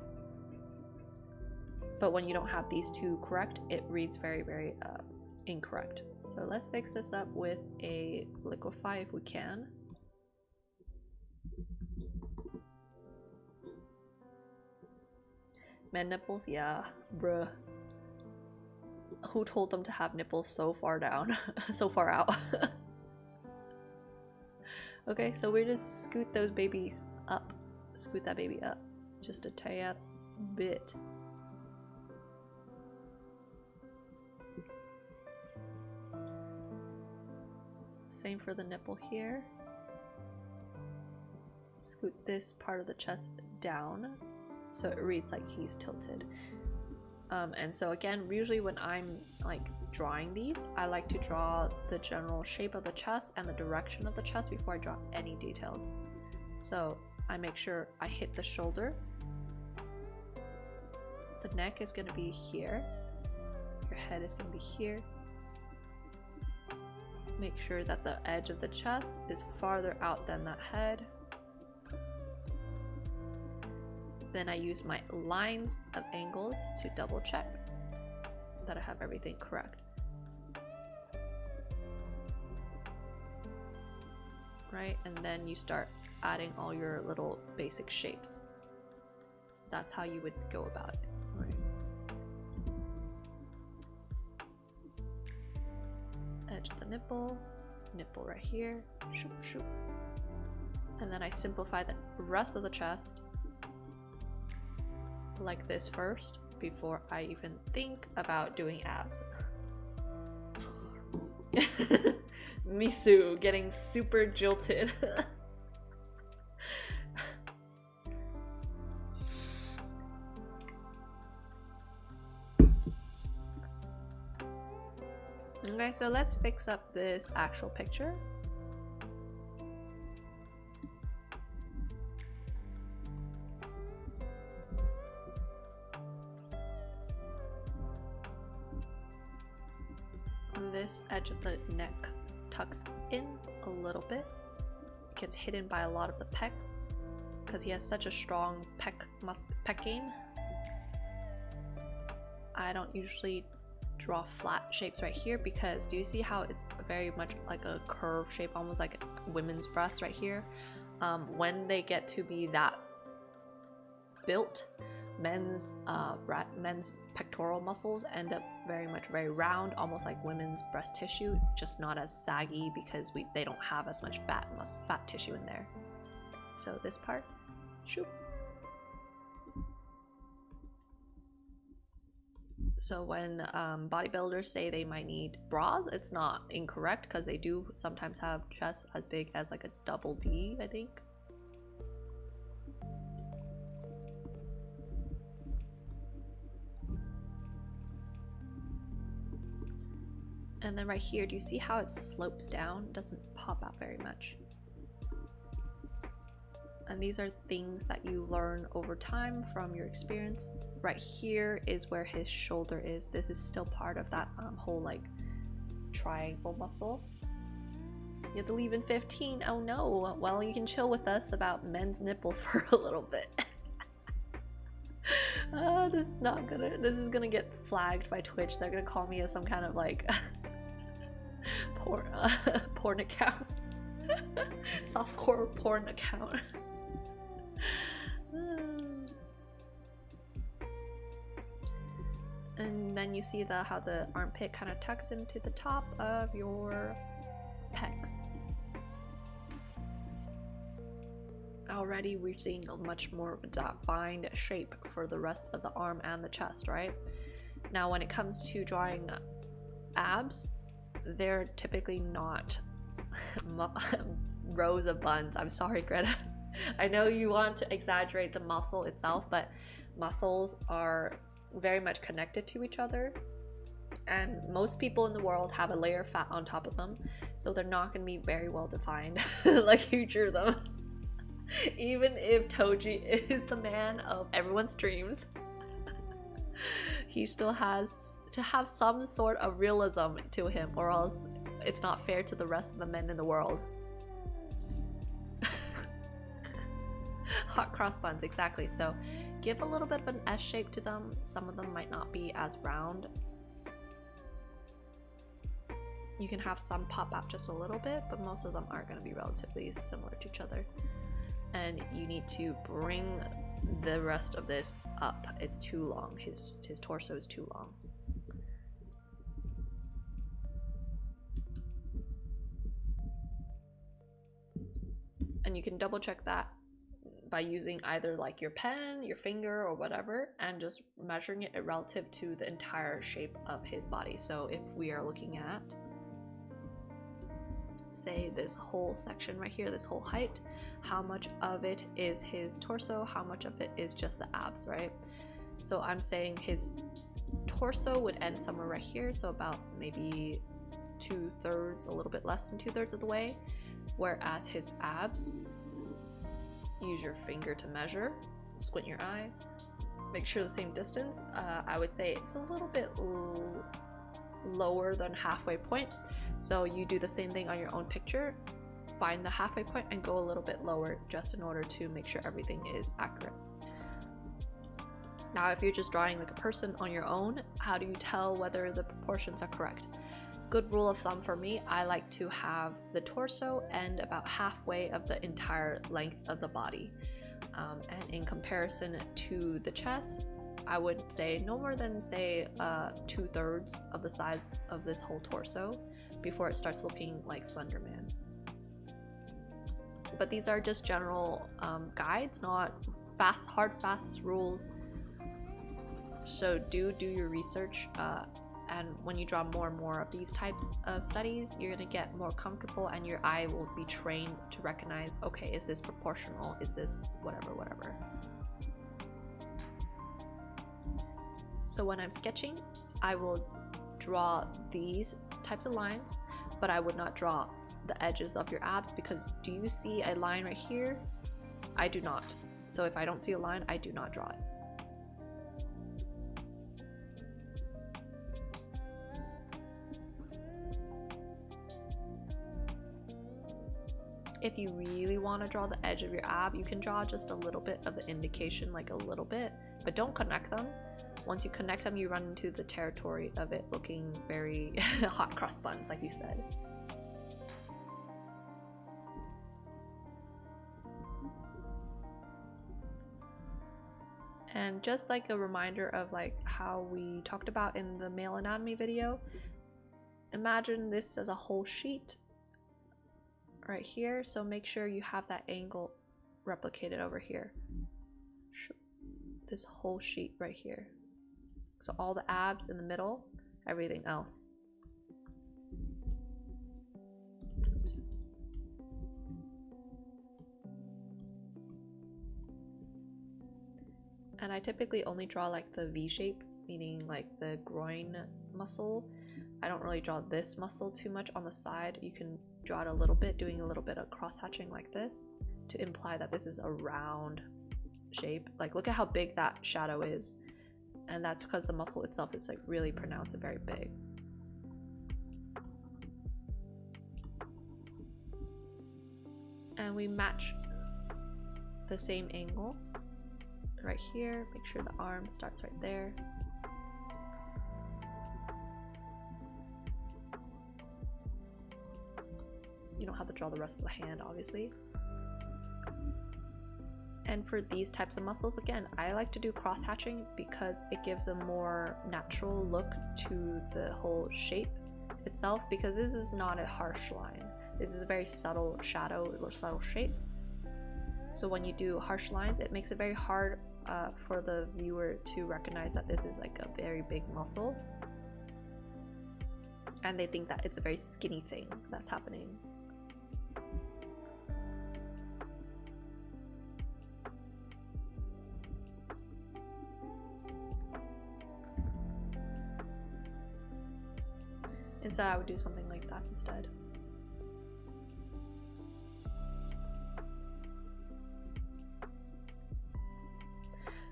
But when you don't have these two correct, it reads very, very incorrect. So let's fix this up with a liquify if we can. Men nipples? Yeah, bruh. Who told them to have nipples so far down? So far out? Okay, so we just scoot those babies up. Scoot that baby up. Just a tad bit. Same for the nipple here. Scoot this part of the chest down so it reads like he's tilted. And so again, usually when I'm like drawing these, I like to draw the general shape of the chest and the direction of the chest before I draw any details. So I make sure I hit the shoulder. The neck is going to be here. Your head is going to be here. Make sure that the edge of the chest is farther out than that head. Then I use my lines of angles to double check that I have everything correct. Right, and then you start adding all your little basic shapes. That's how you would go about it. Right. Edge of the nipple, nipple right here, shoop, shoop. And then I simplify the rest of the chest like this first before I even think about doing abs. Misu getting super jilted. Okay, so let's fix up this actual picture. This edge of the neck tucks in a little bit. It gets hidden by a lot of the pecs because he has such a strong pec game. I don't usually draw flat shapes right here because do you see how it's very much like a curve shape, almost like a women's breast right here? When they get to be that built, men's pectoral muscles end up very round, almost like women's breast tissue, just not as saggy because they don't have as much fat tissue in there. So this part, shoop. So when bodybuilders say they might need bras, it's not incorrect because they do sometimes have chests as big as like a double D, I think. And then right here, do you see how it slopes down? It doesn't pop out very much. And these are things that you learn over time from your experience. Right here is where his shoulder is. This is still part of that whole like triangle muscle. You have to leave in 15. Oh no. Well, you can chill with us about men's nipples for a little bit. This is not gonna. This is gonna get flagged by Twitch. They're gonna call me as some kind of like porn account, softcore porn account. And then you see how the armpit kind of tucks into the top of your pecs. Already we're seeing a much more defined shape for the rest of the arm and the chest, right? Now when it comes to drawing abs, they're typically not rows of buns. I'm sorry, Greta. I know you want to exaggerate the muscle itself, but muscles are very much connected to each other, and most people in the world have a layer of fat on top of them, so they're not going to be very well defined like you drew them. Even if Toji is the man of everyone's dreams, he still has to have some sort of realism to him, or else it's not fair to the rest of the men in the world. Hot cross buns, exactly. So give a little bit of an S shape to them. Some of them might not be as round. You can have some pop out just a little bit, but most of them are going to be relatively similar to each other. And you need to bring the rest of this up. It's too long. His torso is too long. And you can double check that by using either like your pen, your finger, or whatever, and just measuring it relative to the entire shape of his body. So if we are looking at, say, this whole section right here, this whole height, how much of it is his torso, how much of it is just the abs, right? So I'm saying his torso would end somewhere right here, so about maybe 2/3, a little bit less than 2/3 of the way, whereas his abs, use your finger to measure, squint your eye, make sure the same distance. I would say it's a little bit lower than halfway point, so you do the same thing on your own picture, find the halfway point and go a little bit lower, just in order to make sure everything is accurate. Now if you're just drawing like a person on your own, how do you tell whether the proportions are correct? Good rule of thumb for me, I like to have the torso end about halfway of the entire length of the body, and in comparison to the chest, I would say no more than, say, 2/3 of the size of this whole torso before it starts looking like Slender Man. But these are just general guides, not hard fast rules. So do your research, and when you draw more and more of these types of studies, you're going to get more comfortable and your eye will be trained to recognize, okay, is this proportional, is this whatever. So when I'm sketching, I will draw these types of lines, but I would not draw the edges of your abs, because do you see a line right here? I do not. So if I don't see a line, I do not draw it. If you really want to draw the edge of your ab, you can draw just a little bit of the indication, like a little bit, but don't connect them. Once you connect them, you run into the territory of it looking very hot cross buns, like you said. And just like a reminder of like how we talked about in the male anatomy video, imagine this as a whole sheet right here, so make sure you have that angle replicated over here. This whole sheet right here. So all the abs in the middle, everything else. Oops. And I typically only draw like the V shape meaning like the groin muscle. I don't really draw this muscle too much on the side. You can draw it a little bit, doing a little bit of cross-hatching like this to imply that this is a round shape. Like look at how big that shadow is, and that's because the muscle itself is like really pronounced and very big. And we match the same angle right here. Make sure the arm starts right there. You don't have to draw the rest of the hand, obviously. And for these types of muscles, again, I like to do cross-hatching because it gives a more natural look to the whole shape itself, because this is not a harsh line. This is a very subtle shadow or subtle shape. So when you do harsh lines, it makes it very hard for the viewer to recognize that this is like a very big muscle. And they think that it's a very skinny thing that's happening. Instead, I would do something like that instead.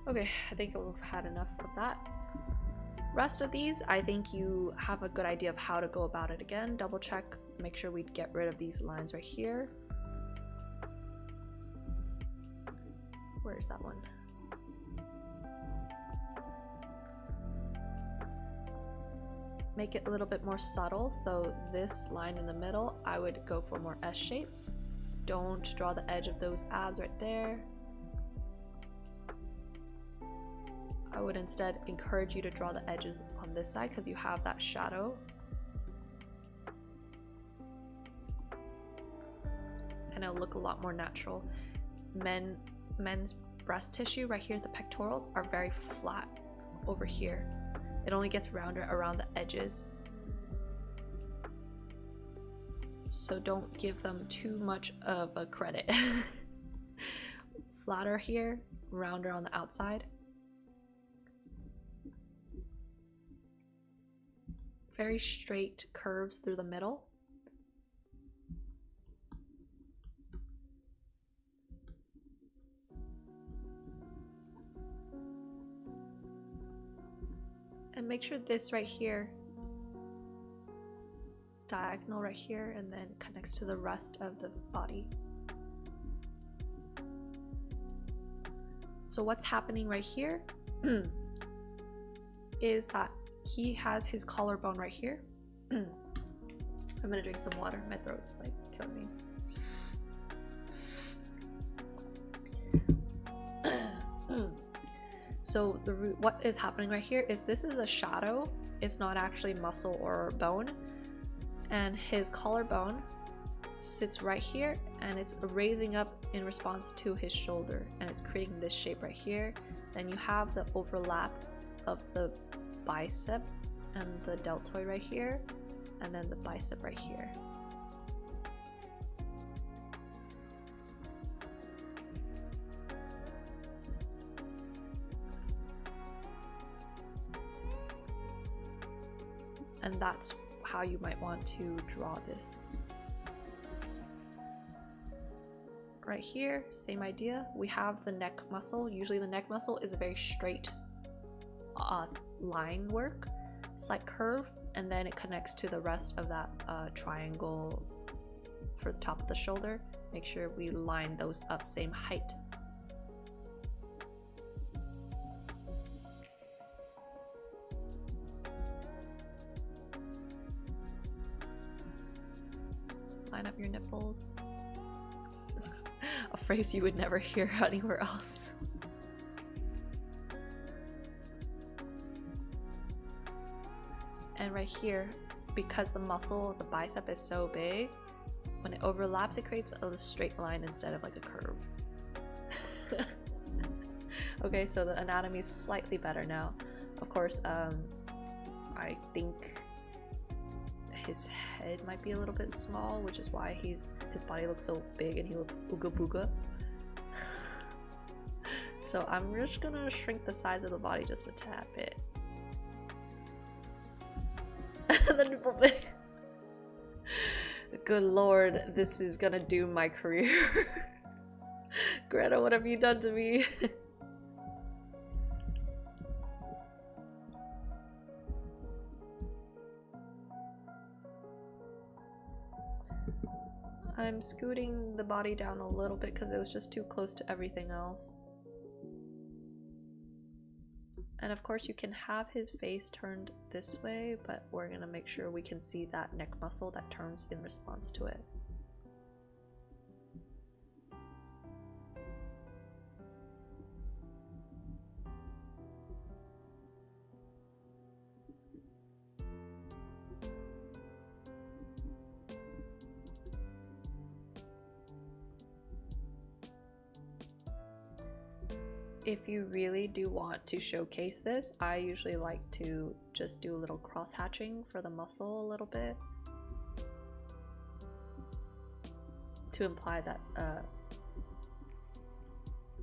Okay, I think we've had enough of that. Rest of these, I think you have a good idea of how to go about it. Again, double check, make sure we get rid of these lines right here. Where's that one? Make it a little bit more subtle, so this line in the middle, I would go for more S shapes. Don't draw the edge of those abs right there. I would instead encourage you to draw the edges on this side because you have that shadow. And it'll look a lot more natural. Men's breast tissue right here at the pectorals are very flat over here. It only gets rounder around the edges. So don't give them too much of a credit. Flatter here, rounder on the outside. Very straight curves through the middle. And make sure this right here, diagonal right here, and then connects to the rest of the body. So what's happening right here is that he has his collarbone right here. I'm gonna drink some water. My throat's like killing me. So what is happening right here is this is a shadow. It's not actually muscle or bone. And his collarbone sits right here, and it's raising up in response to his shoulder, and it's creating this shape right here. Then you have the overlap of the bicep and the deltoid right here, and then the bicep right here. And that's how you might want to draw this. Right here, same idea. We have the neck muscle. Usually the neck muscle is a very straight line work, slight curve, and then it connects to the rest of that triangle for the top of the shoulder. Make sure we line those up same height. Line up your nipples. A phrase you would never hear anywhere else. And right here, because the muscle of the bicep is so big, when it overlaps, it creates a straight line instead of like a curve. Okay, so the anatomy is slightly better now. Of course, I think his head might be a little bit small, which is why his body looks so big and he looks ooga booga. So I'm just gonna shrink the size of the body just a tad bit. the nipple bit. Good lord, this is gonna doom my career. Greta, what have you done to me? I'm scooting the body down a little bit because it was just too close to everything else. And of course you can have his face turned this way, but we're gonna make sure we can see that neck muscle that turns in response to it. If you really do want to showcase this, I usually like to just do a little cross hatching for the muscle a little bit to imply that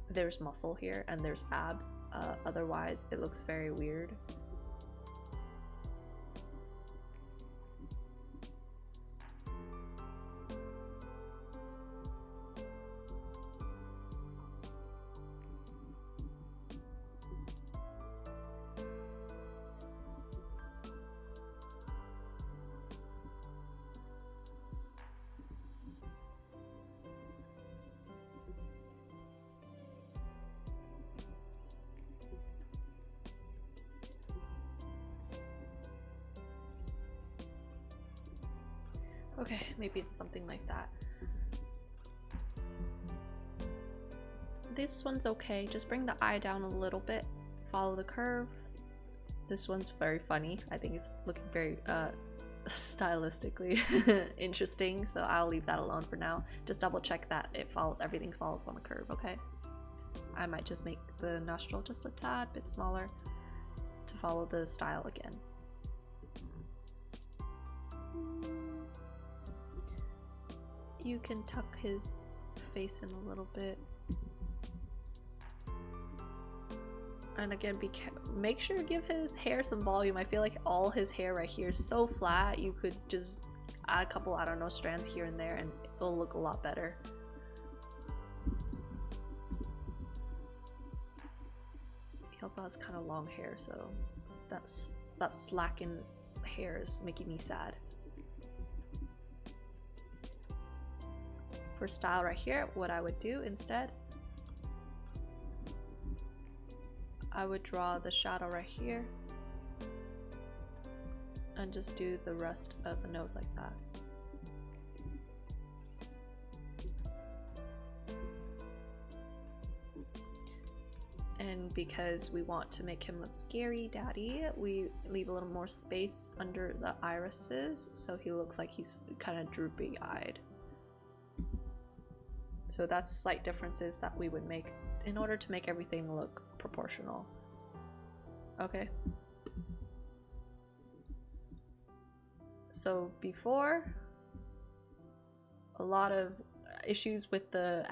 there's muscle here and there's abs. Otherwise it looks very weird. Okay, maybe something like that. This one's okay. Just bring the eye down a little bit. Follow the curve. This one's very funny. I think it's looking very stylistically interesting, so I'll leave that alone for now. Just double check that everything follows on the curve, okay? I might just make the nostril just a tad bit smaller to follow the style again. You can tuck his face in a little bit. And again, make sure to give his hair some volume. I feel like all his hair right here is so flat. You could just add a couple, I don't know, strands here and there and it'll look a lot better. He also has kind of long hair, so that slackened hair is making me sad. For style right here, what I would do instead, I would draw the shadow right here and just do the rest of the nose like that. And because we want to make him look scary daddy, we leave a little more space under the irises so he looks like he's kind of droopy eyed. So that's slight differences that we would make in order to make everything look proportional. Okay. So before, a lot of issues with the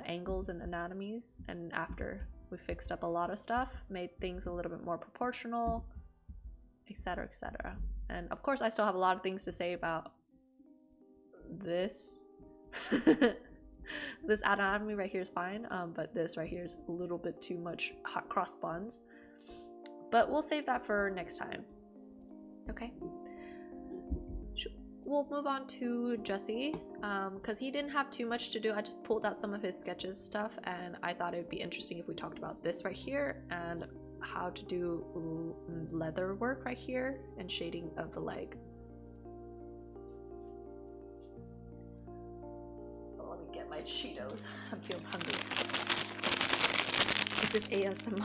angles and anatomies, and after we fixed up a lot of stuff, made things a little bit more proportional, etc, etc. And of course I still have a lot of things to say about this. This anatomy right here is fine, but this right here is a little bit too much hot cross buns. But we'll save that for next time. Okay. We'll move on to Jesse, because he didn't have too much to do. I just pulled out some of his sketches stuff, and I thought it would be interesting if we talked about this right here and how to do leather work right here and shading of the leg. Get my Cheetos. I'm feeling hungry. Is this ASMR?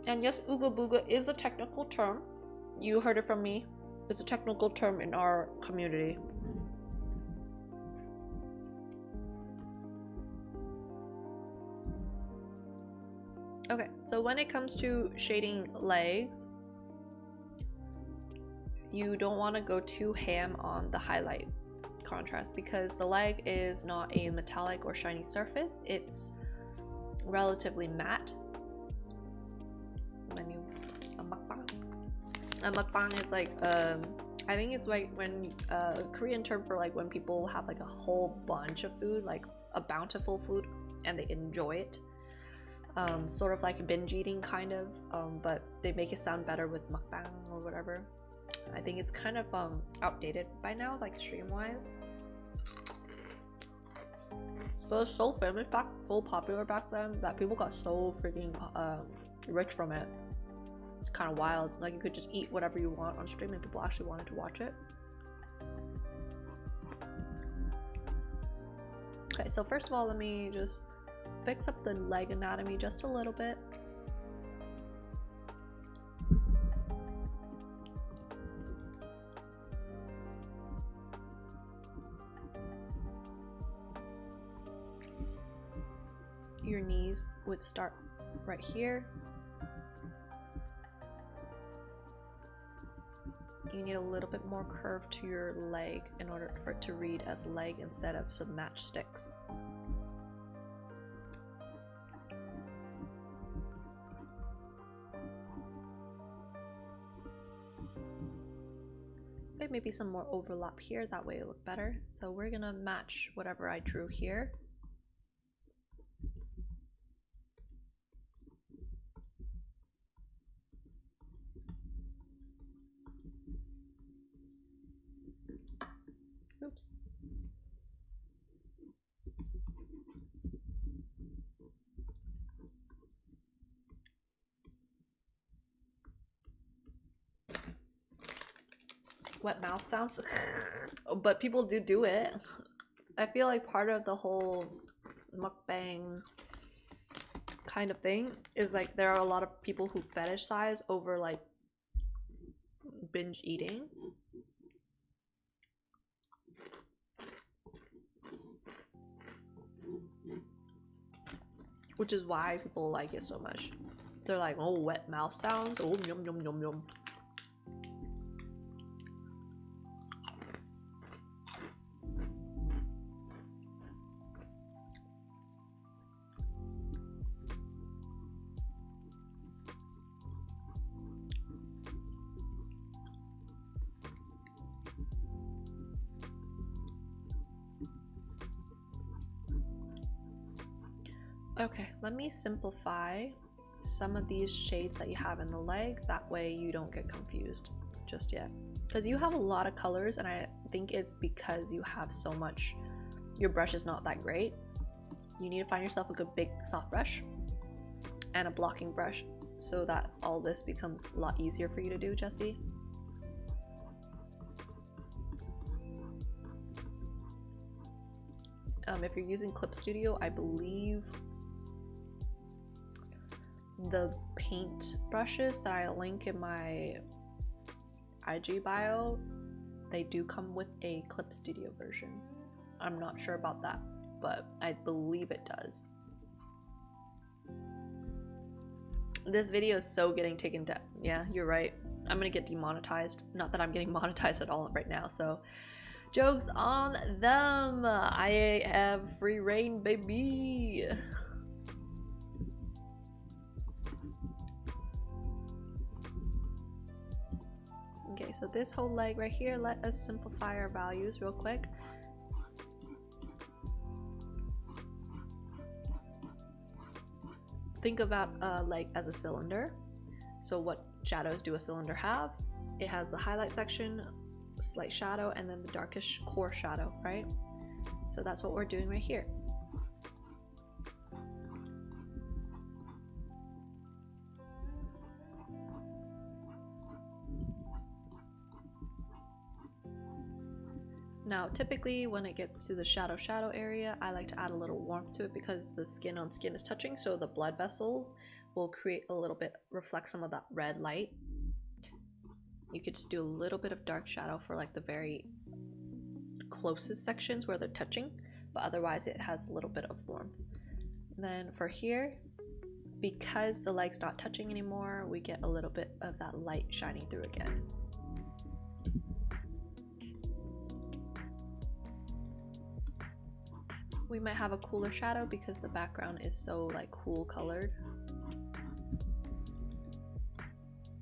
And yes, Ooga Booga is a technical term. You heard it from me. It's a technical term in our community. Okay, so when it comes to shading legs, you don't want to go too ham on the highlight contrast because the leg is not a metallic or shiny surface. It's relatively matte. Menu, a mukbang. A mukbang is like I think it's like when a Korean term for like when people have like a whole bunch of food, like a bountiful food, and they enjoy it. Sort of like binge eating kind of, but they make it sound better with mukbang or whatever. I think it's kind of outdated by now, like stream wise. But it was so famous back, so popular back then that people got so freaking rich from it. It's kind of wild. Like you could just eat whatever you want on stream and people actually wanted to watch it. Okay, so first of all, let me just fix up the leg anatomy just a little bit. Your knees would start right here. You need a little bit more curve to your leg in order for it to read as a leg instead of some matchsticks. Maybe some more overlap here, that way it'll look better. So we're gonna match whatever I drew here. Oops. Wet mouth sounds. But people do it. I feel like part of the whole mukbang kind of thing is like there are a lot of people who fetishize over like binge eating. Which is why people like it so much. They're like, oh, wet mouth sounds. Oh, yum yum yum yum. Okay, let me simplify some of these shades that you have in the leg, that way you don't get confused just yet. Because you have a lot of colors and I think it's because you have so much, your brush is not that great. You need to find yourself a good big soft brush and a blocking brush so that all this becomes a lot easier for you to do, Jessie. If you're using Clip Studio, I believe the paint brushes that I link in my IG bio, they do come with a Clip Studio version. I'm not sure about that, but I believe it does. This video is so getting taken down. Yeah, you're right. I'm gonna get demonetized. Not that I'm getting monetized at all right now, so jokes on them. I have free reign, baby. Okay, so this whole leg right here, let us simplify our values real quick. Think about a leg as a cylinder. So what shadows do a cylinder have? It has the highlight section, slight shadow, and then the darkish core shadow, right? So that's what we're doing right here. Now, typically when it gets to the shadow area, I like to add a little warmth to it because the skin on skin is touching, so the blood vessels will create a little bit, reflect some of that red light. You could just do a little bit of dark shadow for like the very closest sections where they're touching, but otherwise it has a little bit of warmth. And then for here, because the leg's not touching anymore, we get a little bit of that light shining through again. we might have a cooler shadow because the background is so like cool colored.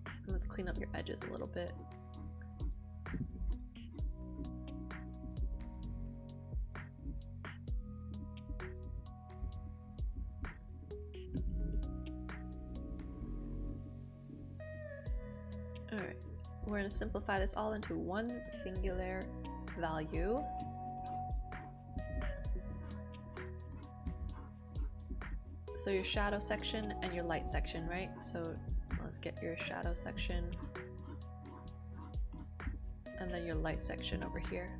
And let's clean up your edges a little bit. Alright, we're going to simplify this all into one singular value. So your shadow section and your light section, right? So let's get your shadow section and then your light section over here.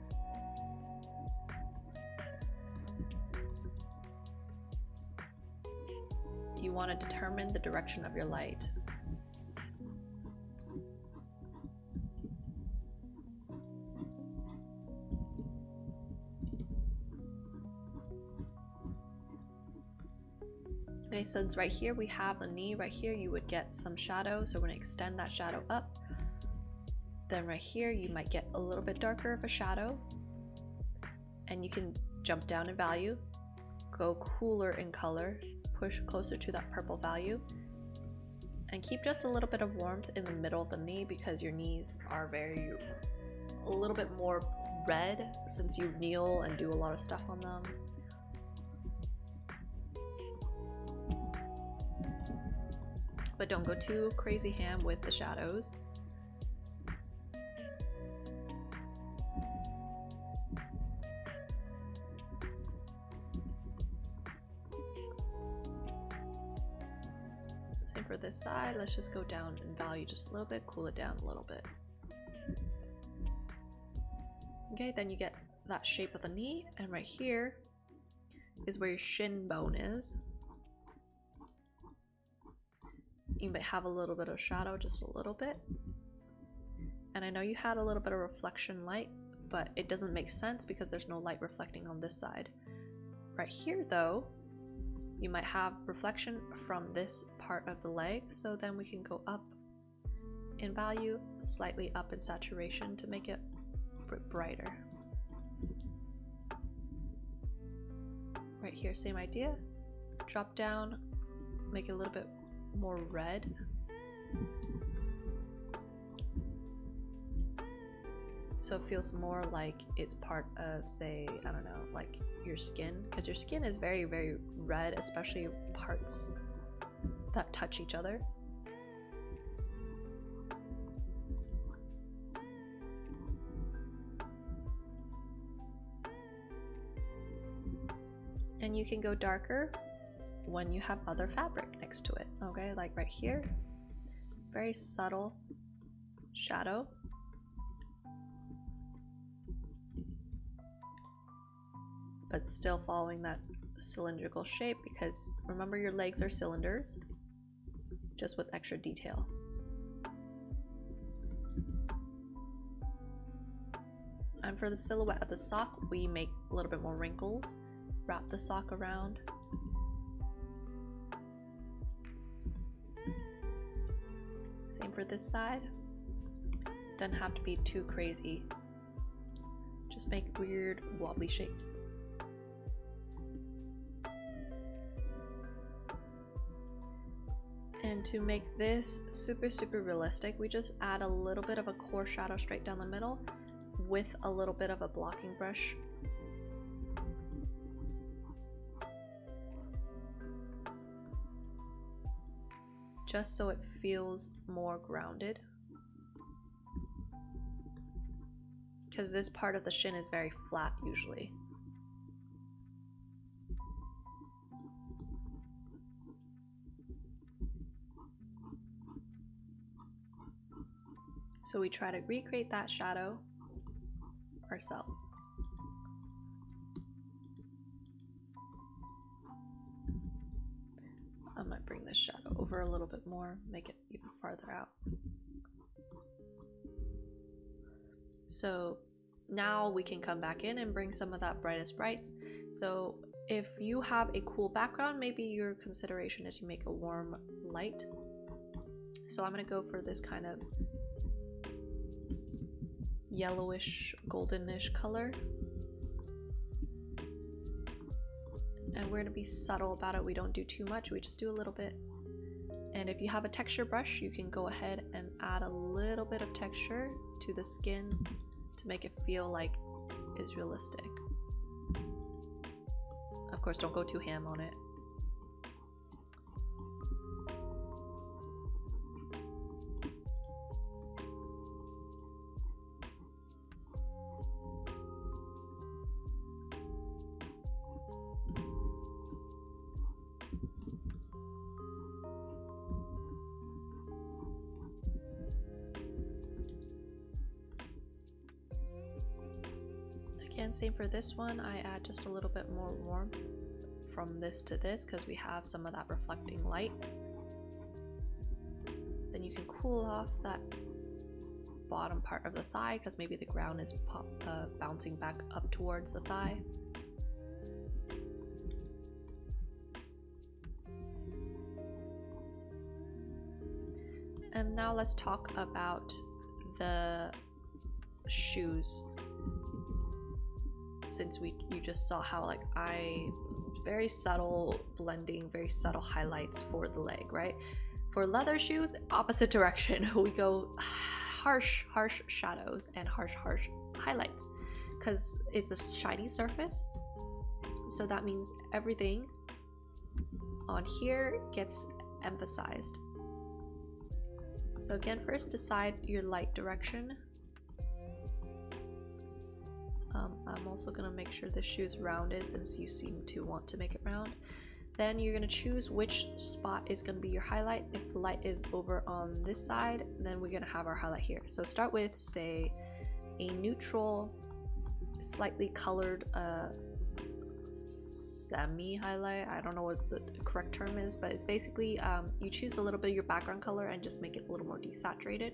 You want to determine the direction of your light. Okay, so it's right here, we have the knee right here, you would get some shadow, so we're going to extend that shadow up. Then right here, you might get a little bit darker of a shadow, and you can jump down in value, go cooler in color, push closer to that purple value, and keep just a little bit of warmth in the middle of the knee because your knees are a little bit more red since you kneel and do a lot of stuff on them. But don't go too crazy ham with the shadows. Same for this side. Let's just go down in value just a little bit, cool it down a little bit. Okay, then you get that shape of the knee, and right here is where your shin bone is. You might have a little bit of shadow, just a little bit. And I know you had a little bit of reflection light, but it doesn't make sense because there's no light reflecting on this side. Right here though, you might have reflection from this part of the leg, so then we can go up in value, slightly up in saturation to make it a bit brighter. Right here, same idea. Drop down, make it a little bit more red. So it feels more like it's part of, say, I don't know, like your skin, because your skin is very, very red, especially parts that touch each other. And you can go darker when you have other fabric next to it, okay? Like right here, very subtle shadow. But still following that cylindrical shape, because remember your legs are cylinders, just with extra detail. And for the silhouette of the sock, we make a little bit more wrinkles, wrap the sock around. Same for this side. Doesn't have to be too crazy. Just make weird wobbly shapes. And to make this super, super realistic, we just add a little bit of a core shadow straight down the middle with a little bit of a blocking brush. Just so it feels more grounded. Because this part of the shin is very flat usually. So we try to recreate that shadow ourselves. I might bring this shadow over a little bit more, make it even farther out. So now we can come back in and bring some of that brightest brights. So if you have a cool background, maybe your consideration is you make a warm light. So I'm gonna go for this kind of yellowish, goldenish color. And we're gonna be subtle about it. We don't do too much, we just do a little bit. And if you have a texture brush, you can go ahead and add a little bit of texture to the skin to make it feel like it's realistic. Of course, don't go too ham on it. Again, same for this one. I add just a little bit more warmth from this to this because we have some of that reflecting light. Then you can cool off that bottom part of the thigh because maybe the ground is bouncing back up towards the thigh. And now let's talk about the shoes. Since you just saw how like very subtle blending, very subtle highlights for the leg, right? For leather shoes, opposite direction. We go harsh shadows and harsh highlights because it's a shiny surface. So that means everything on here gets emphasized. So again, first decide your light direction. I'm also gonna make sure the shoe's rounded since you seem to want to make it round. Then you're gonna choose which spot is gonna be your highlight. If the light is over on this side, then we're gonna have our highlight here. So start with, say, a neutral, slightly colored semi-highlight. I don't know what the correct term is, but it's basically you choose a little bit of your background color and just make it a little more desaturated.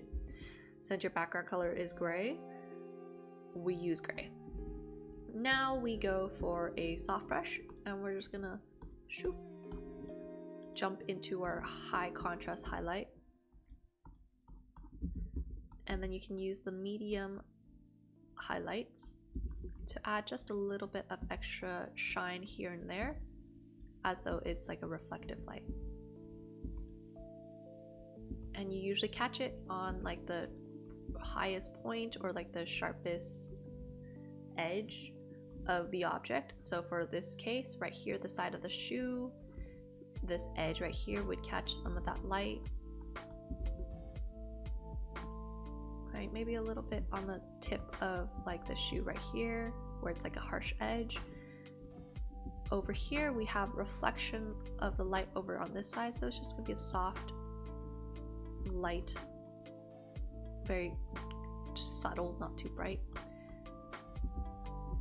Since your background color is gray, we use gray. Now we go for a soft brush and we're just gonna jump into our high contrast highlight. And then you can use the medium highlights to add just a little bit of extra shine here and there, as though it's like a reflective light. And you usually catch it on like the highest point or like the sharpest edge of the object. So for this case right here, the side of the shoe, this edge right here would catch some of that light. Right, maybe a little bit on the tip of like the shoe right here where it's like a harsh edge. Over here we have reflection of the light over on this side, so it's just gonna be a soft light, very subtle, not too bright.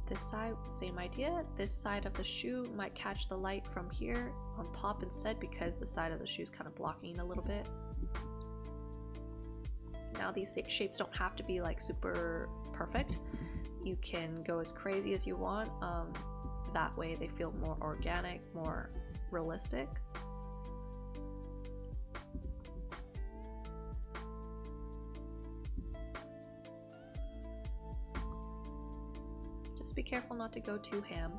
This side, same idea. This side of the shoe might catch the light from here on top instead because the side of the shoe is kind of blocking a little bit. Now these shapes don't have to be like super perfect. You can go as crazy as you want. That way they feel more organic, more realistic. Just be careful not to go too ham.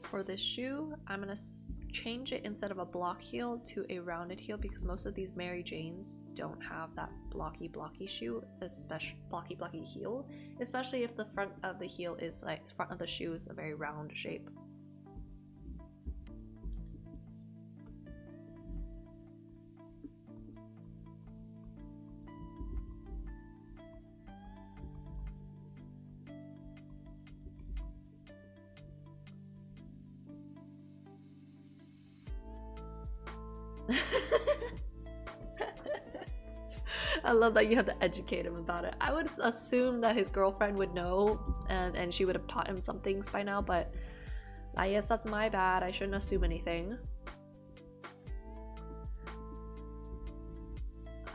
For this shoe, I'm gonna change it instead of a block heel to a rounded heel because most of these Mary Janes don't have that blocky shoe, especially blocky heel, especially if the front of the heel is like, front of the shoe is a very round shape. I love that you have to educate him about it. I would assume that his girlfriend would know and she would have taught him some things by now, but I guess that's my bad. I shouldn't assume anything.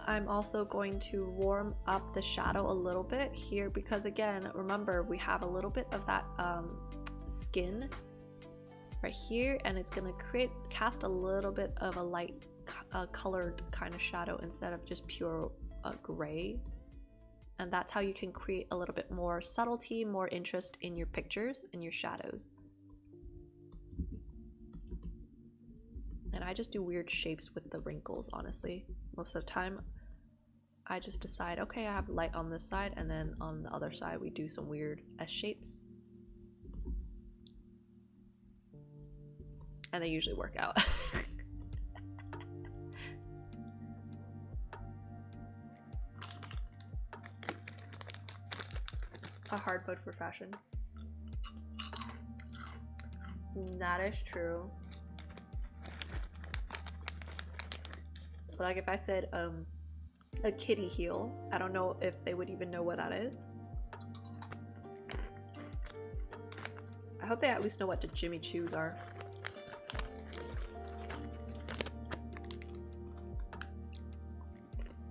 I'm also going to warm up the shadow a little bit here because again, remember we have a little bit of that skin right here and it's gonna cast a little bit of a light colored kind of shadow instead of just pure gray. And that's how you can create a little bit more subtlety, more interest in your pictures and your shadows. And I just do weird shapes with the wrinkles, honestly. Most of the time, I just decide, okay, I have light on this side, and then on the other side, we do some weird S shapes. And they usually work out. A hard mode for fashion. That is true. Like if I said a kitty heel, I don't know if they would even know what that is. I hope they at least know what the Jimmy Choos are.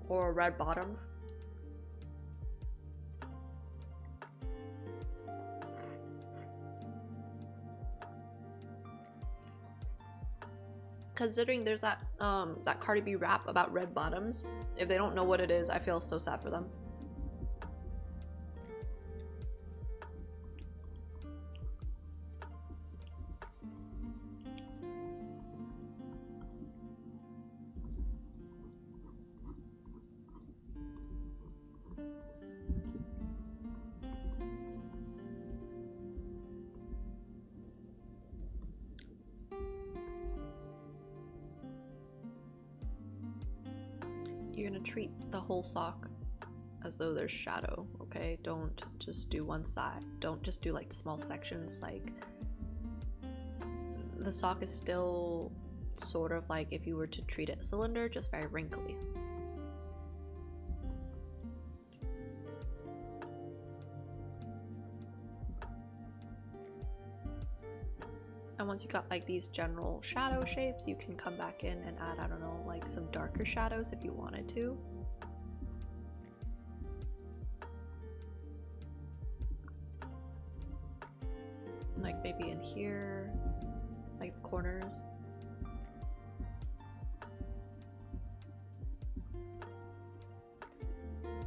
Or red bottoms. Considering there's that that Cardi B rap about red bottoms, if they don't know what it is, I feel so sad for them. You're gonna treat the whole sock as though there's shadow, okay? Don't just do one side. Don't just do like small sections. Like the sock is still sort of like if you were to treat it cylinder, just very wrinkly. And once you got like these general shadow shapes, you can come back in and add, I don't know, like some darker shadows if you wanted to. Like maybe in here, like the corners.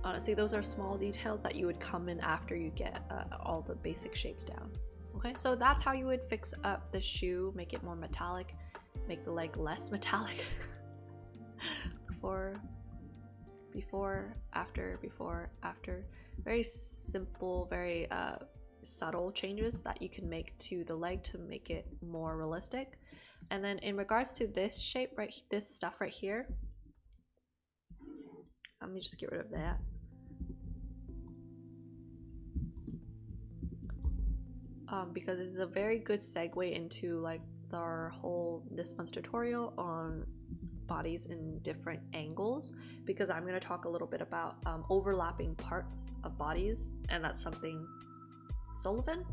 Honestly, those are small details that you would come in after you get all the basic shapes down. Okay, so that's how you would fix up the shoe, make it more metallic, make the leg less metallic. Before, after. Very simple, very subtle changes that you can make to the leg to make it more realistic. And then in regards to this shape, right, this stuff right here, let me just get rid of that. Because this is a very good segue into like this month's tutorial on bodies in different angles, because I'm going to talk a little bit about overlapping parts of bodies, and that's something Sullivan,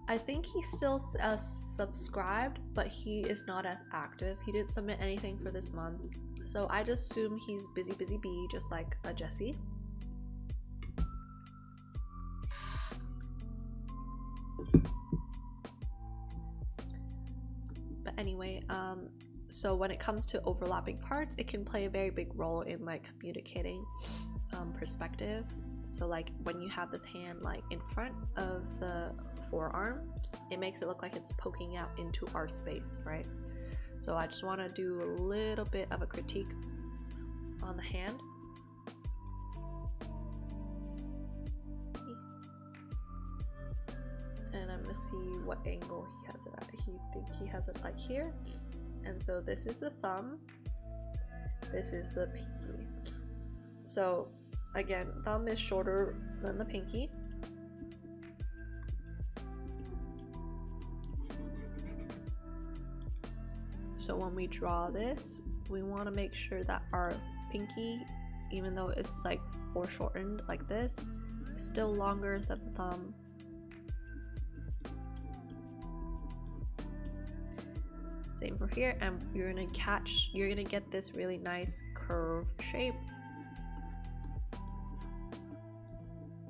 I think he's still subscribed, but he is not as active. He didn't submit anything for this month, so I just assume he's busy bee, just like a Jessie. But anyway, so when it comes to overlapping parts, it can play a very big role in like communicating perspective. So like when you have this hand like in front of the forearm, it makes it look like it's poking out into our space, right? So I just want to do a little bit of a critique on the hand. And I'm gonna see what angle he has it at. He has it like here. And so this is the thumb, this is the pinky. So again, thumb is shorter than the pinky. So when we draw this, we want to make sure that our pinky, even though it's like foreshortened like this, is still longer than the thumb. Same for here, and you're gonna get this really nice curve shape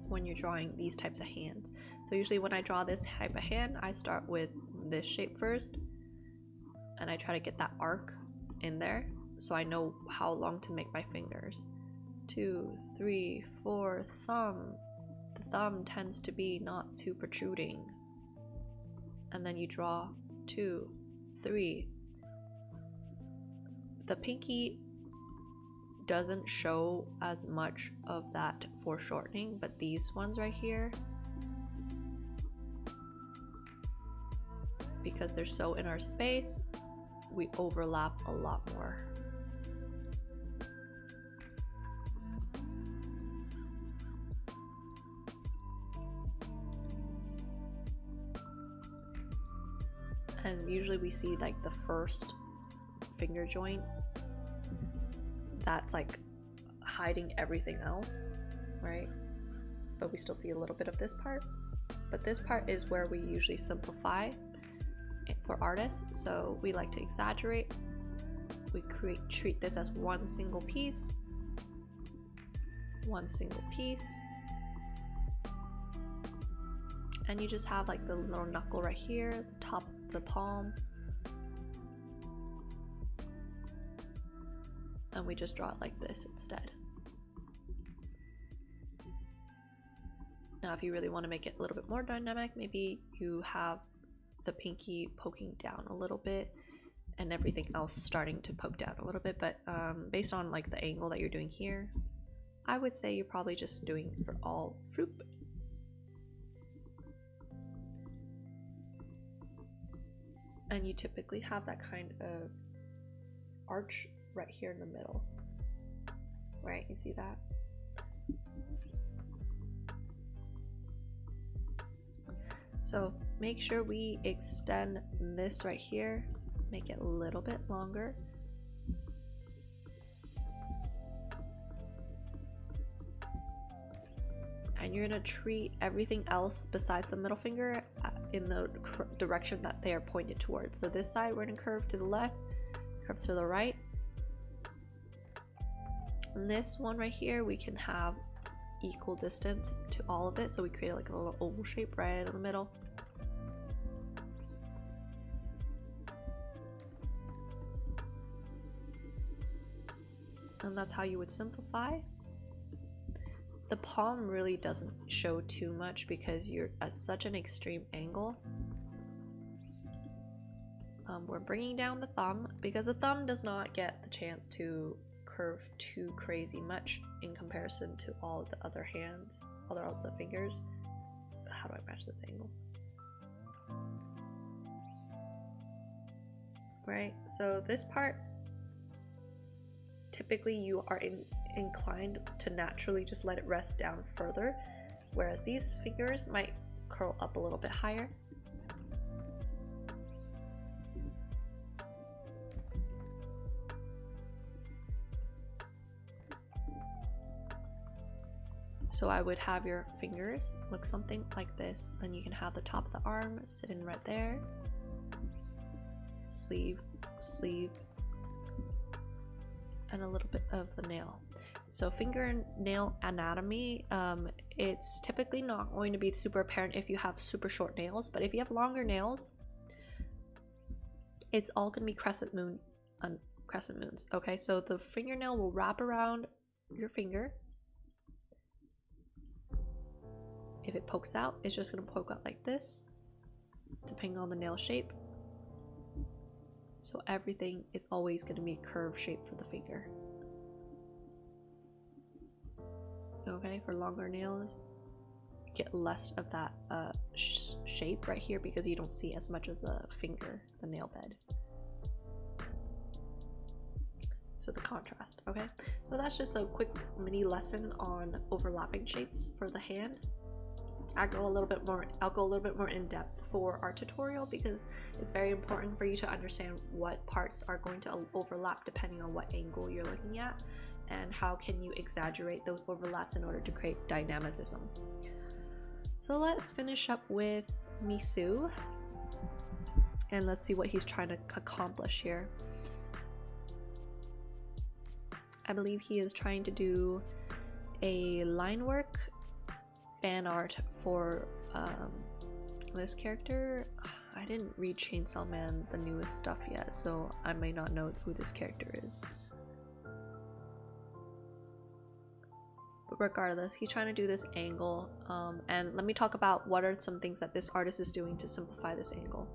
when you're drawing these types of hands. So usually when I draw this type of hand, I start with this shape first, and I try to get that arc in there so I know how long to make my fingers. 2, 3, 4, thumb. The thumb tends to be not too protruding. And then you draw 2, 3. The pinky doesn't show as much of that foreshortening, but these ones right here, because they're so in our space, we overlap a lot more. And usually we see like the first finger joint that's like hiding everything else, right? But we still see a little bit of this part. But this part is where we usually simplify for artists, so we like to exaggerate. We treat this as one single piece, and you just have like the little knuckle right here, the top of the palm, and we just draw it like this instead. Now if you really want to make it a little bit more dynamic, maybe you have the pinky poking down a little bit and everything else starting to poke down a little bit, but based on like the angle that you're doing here, I would say you're probably just doing for all fruit. And you typically have that kind of arch right here in the middle, right? You see that? So make sure we extend this right here, make it a little bit longer. And you're gonna treat everything else besides the middle finger in the direction that they are pointed towards. So this side, we're gonna curve to the left, curve to the right. And this one right here, we can have equal distance to all of it, so we create like a little oval shape right in the middle. And that's how you would simplify. The palm really doesn't show too much because you're at such an extreme angle. We're bringing down the thumb because the thumb does not get the chance to curve too crazy much in comparison to all of the other hands, all the fingers. How do I match this angle? Right, so this part, typically you are inclined to naturally just let it rest down further, whereas these fingers might curl up a little bit higher. So I would have your fingers look something like this. Then you can have the top of the arm sitting right there. Sleeve, sleeve, and a little bit of the nail. So fingernail anatomy, it's typically not going to be super apparent if you have super short nails, but if you have longer nails, it's all going to be crescent moons. Okay, so the fingernail will wrap around your finger. If it pokes out, it's just going to poke out like this, depending on the nail shape. So everything is always going to be curved shape for the finger. Okay, for longer nails, get less of that shape right here because you don't see as much as the finger, the nail bed. So the contrast, okay? So that's just a quick mini lesson on overlapping shapes for the hand. I'll go a little bit more in depth for our tutorial because it's very important for you to understand what parts are going to overlap depending on what angle you're looking at, and how can you exaggerate those overlaps in order to create dynamicism. So let's finish up with Misu and let's see what he's trying to accomplish here. I believe he is trying to do a line work fan art for this character. I didn't read Chainsaw Man, the newest stuff yet, so I may not know who this character is. regardless, he's trying to do this angle, and let me talk about what are some things that this artist is doing to simplify this angle.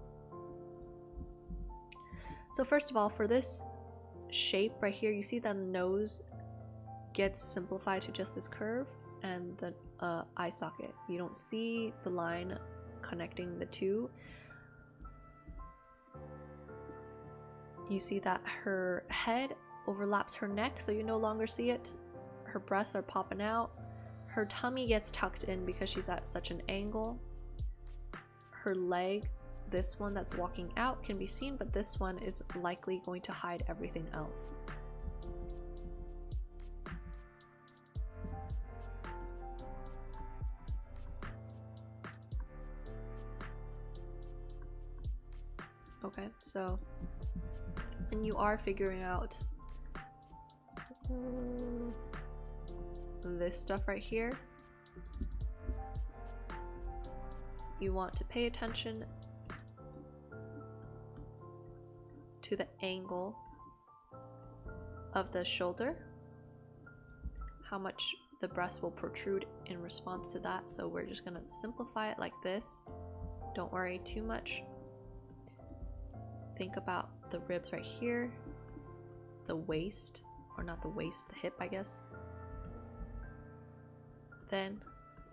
So first of all, for this shape right here, you see the nose gets simplified to just this curve and the eye socket. You don't see the line connecting the two. You see that her head overlaps her neck, so you no longer see it. Her breasts are popping out. Her tummy gets tucked in because she's at such an angle. Her leg, this one that's walking out, can be seen, but this one is likely going to hide everything else. Okay, so, and you are figuring out this stuff right here. You want to pay attention to the angle of the shoulder, how much the breast will protrude in response to that. So we're just gonna simplify it like this. Don't worry too much. Think about the ribs right here, the waist, or not the waist, the hip, I guess. Then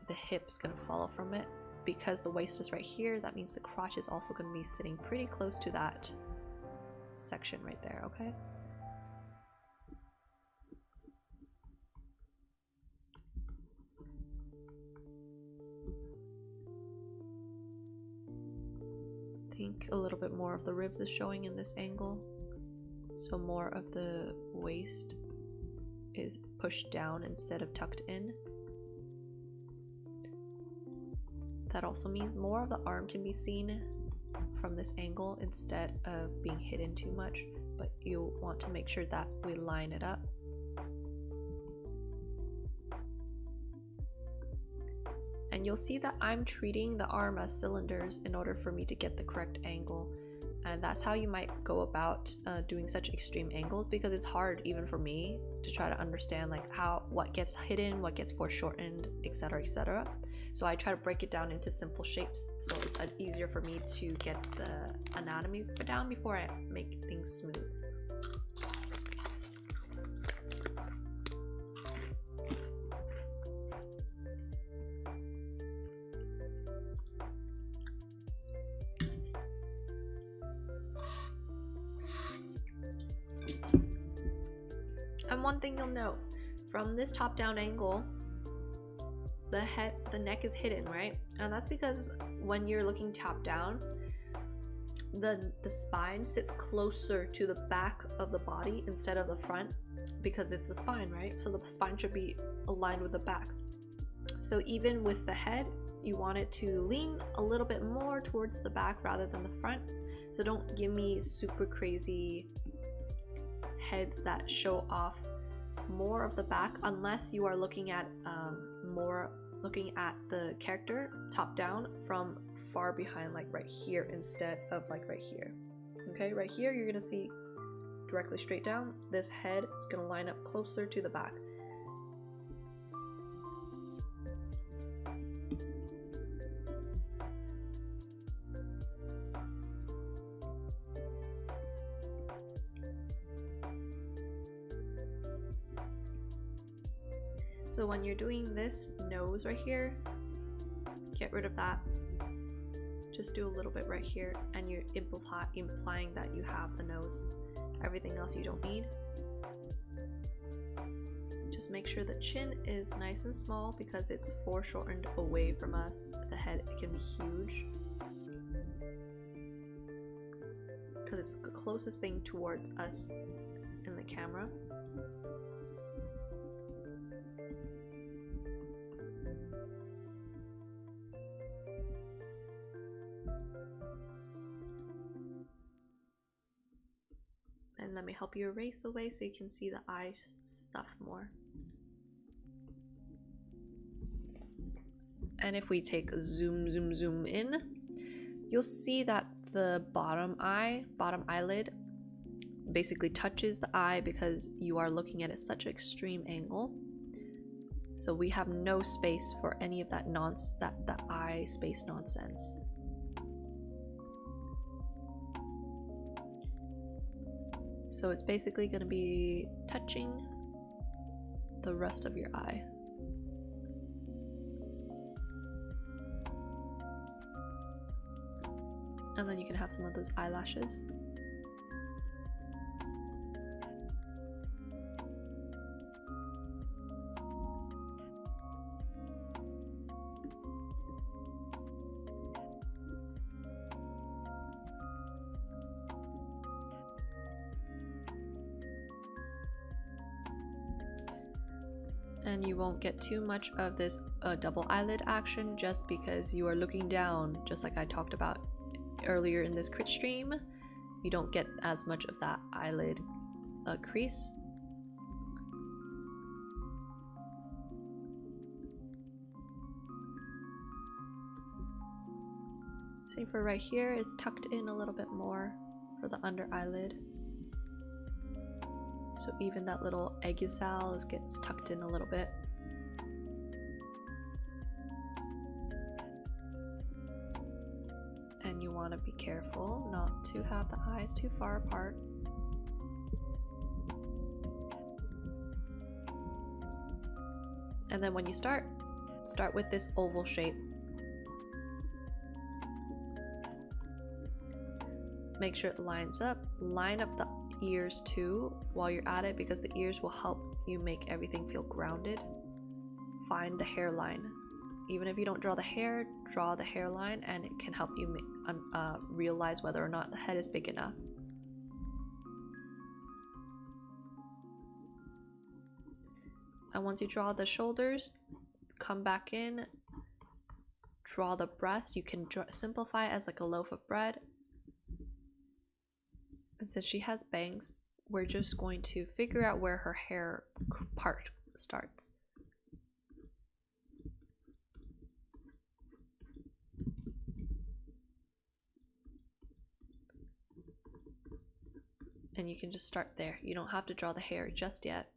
the hip's gonna follow from it. Because the waist is right here, that means the crotch is also gonna be sitting pretty close to that section right there, okay? I think a little bit more of the ribs is showing in this angle, so more of the waist is pushed down instead of tucked in. That also means more of the arm can be seen from this angle instead of being hidden too much, but you want to make sure that we line it up. And you'll see that I'm treating the arm as cylinders in order for me to get the correct angle. And that's how you might go about doing such extreme angles, because it's hard even for me to try to understand like what gets hidden, what gets foreshortened, etc, etc. So I try to break it down into simple shapes, so it's easier for me to get the anatomy down before I make things smooth. And one thing you'll note, from this top-down angle, the neck is hidden, right? And that's because when you're looking top down, the spine sits closer to the back of the body instead of the front, because it's the spine, right? So the spine should be aligned with the back. So even with the head, you want it to lean a little bit more towards the back rather than the front. So don't give me super crazy heads that show off more of the back, unless you are looking at the character top down from far behind, like right here instead of like right here. Okay, right here you're gonna see directly straight down. This head is gonna line up closer to the back. So when you're doing this nose right here, get rid of that. Just do a little bit right here, and you're implying that you have the nose. Everything else you don't need. Just make sure the chin is nice and small because it's foreshortened away from us. The head can be huge because it's the closest thing towards us in the camera. And let me help you erase away so you can see the eye stuff more. And if we take a zoom in, you'll see that the bottom eyelid basically touches the eye because you are looking at it such an extreme angle. So we have no space for any of that that eye space nonsense. So it's basically going to be touching the rest of your eye. And then you can have some of those eyelashes. And you won't get too much of this double eyelid action just because you are looking down, just like I talked about earlier in this crit stream. You don't get as much of that eyelid crease. Same for right here, it's tucked in a little bit more for the under eyelid. So even that little aegusal gets tucked in a little bit. And you want to be careful not to have the eyes too far apart. And then when you start with this oval shape. Make sure it lines up. Line up the ears too while you're at it, because the ears will help you make everything feel grounded. Find the hairline. Even if you don't draw the hair, draw the hairline, and it can help you realize whether or not the head is big enough. And once you draw the shoulders, come back in, draw the breast. You can simplify it as like a loaf of bread. And since she has bangs, we're just going to figure out where her hair part starts. And you can just start there. You don't have to draw the hair just yet.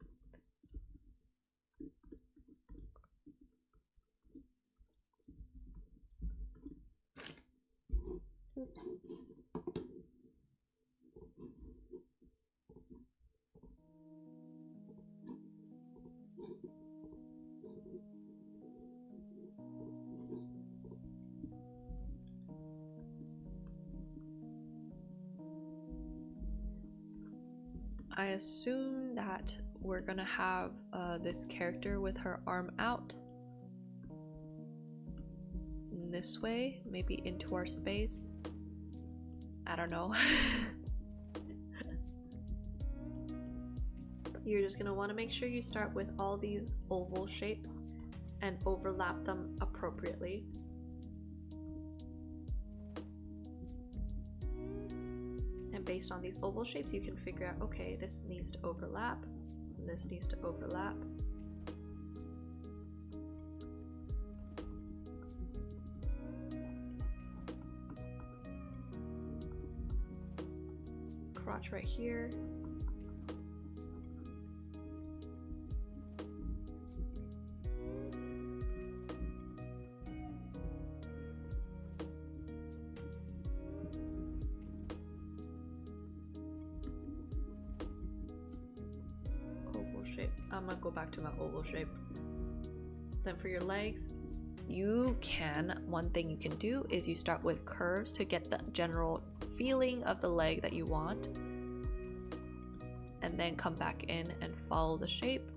Oops. I assume that we're gonna have this character with her arm out this way, maybe into our space. I don't know. You're just gonna want to make sure you start with all these oval shapes and overlap them appropriately. And based on these oval shapes, you can figure out, okay, this needs to overlap, this needs to overlap. Crotch right here. I'm gonna go back to my oval shape. Then for your legs, one thing you can do is you start with curves to get the general feeling of the leg that you want, and then come back in and follow the shape,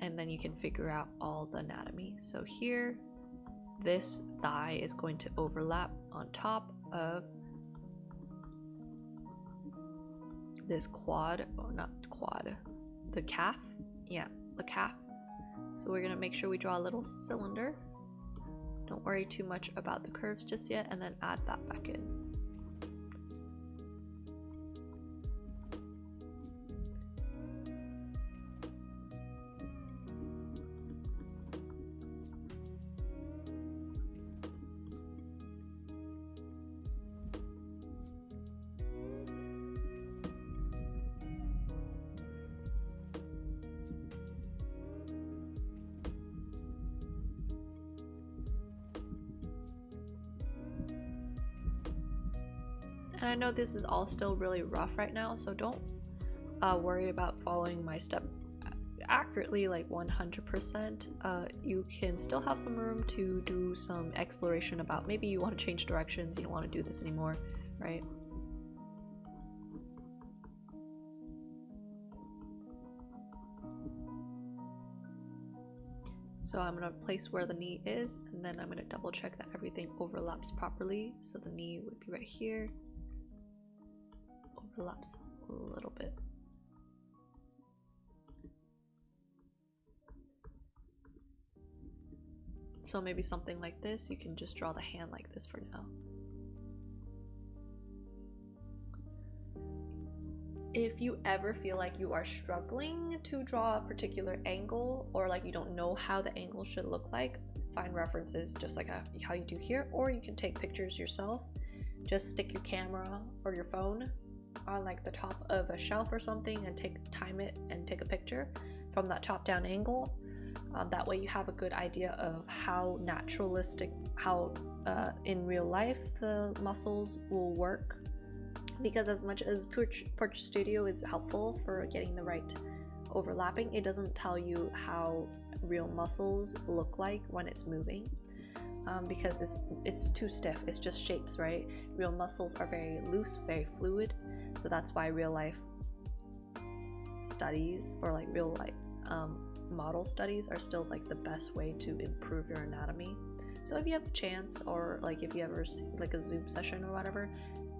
and then you can figure out all the anatomy. So here, this thigh is going to overlap on top of this quad, or not quad, the calf. Yeah, the calf. So we're gonna make sure we draw a little cylinder. Don't worry too much about the curves just yet, and then add that back in. And I know this is all still really rough right now, so don't worry about following my step accurately, like 100%. You can still have some room to do some exploration about maybe you want to change directions, you don't want to do this anymore, right? So I'm going to place where the knee is, and then I'm going to double check that everything overlaps properly. So the knee would be right here, overlaps a little bit. So maybe something like this, you can just draw the hand like this for now. If you ever feel like you are struggling to draw a particular angle, or like you don't know how the angle should look like, find references just like how you do here, or you can take pictures yourself. Just stick your camera or your phone on like the top of a shelf or something and time it and take a picture from that top down angle. That way you have a good idea of how naturalistic, how in real life the muscles will work. Because as much as Portrait Studio is helpful for getting the right overlapping, it doesn't tell you how real muscles look like when it's moving, because it's too stiff. It's just shapes, right? Real muscles are very loose, very fluid, so that's why real life studies, or like real life model studies, are still like the best way to improve your anatomy. So if you have a chance, or like if you ever see like a Zoom session or whatever,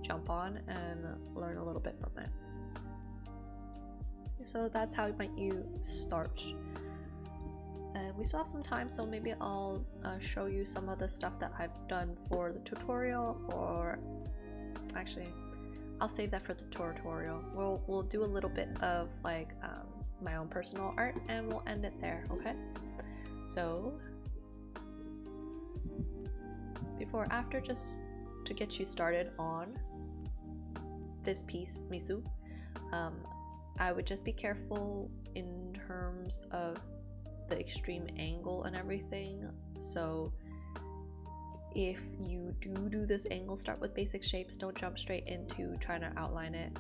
jump on and learn a little bit from it. So that's how you start. And we still have some time, so maybe I'll show you some of the stuff that I've done for the tutorial, or actually I'll save that for the tutorial. We'll do a little bit of like my own personal art, and we'll end it there, okay? So before after, just to get you started on this piece, Misu, I would just be careful in terms of the extreme angle and everything. So if you do this angle, start with basic shapes. Don't jump straight into trying to outline it.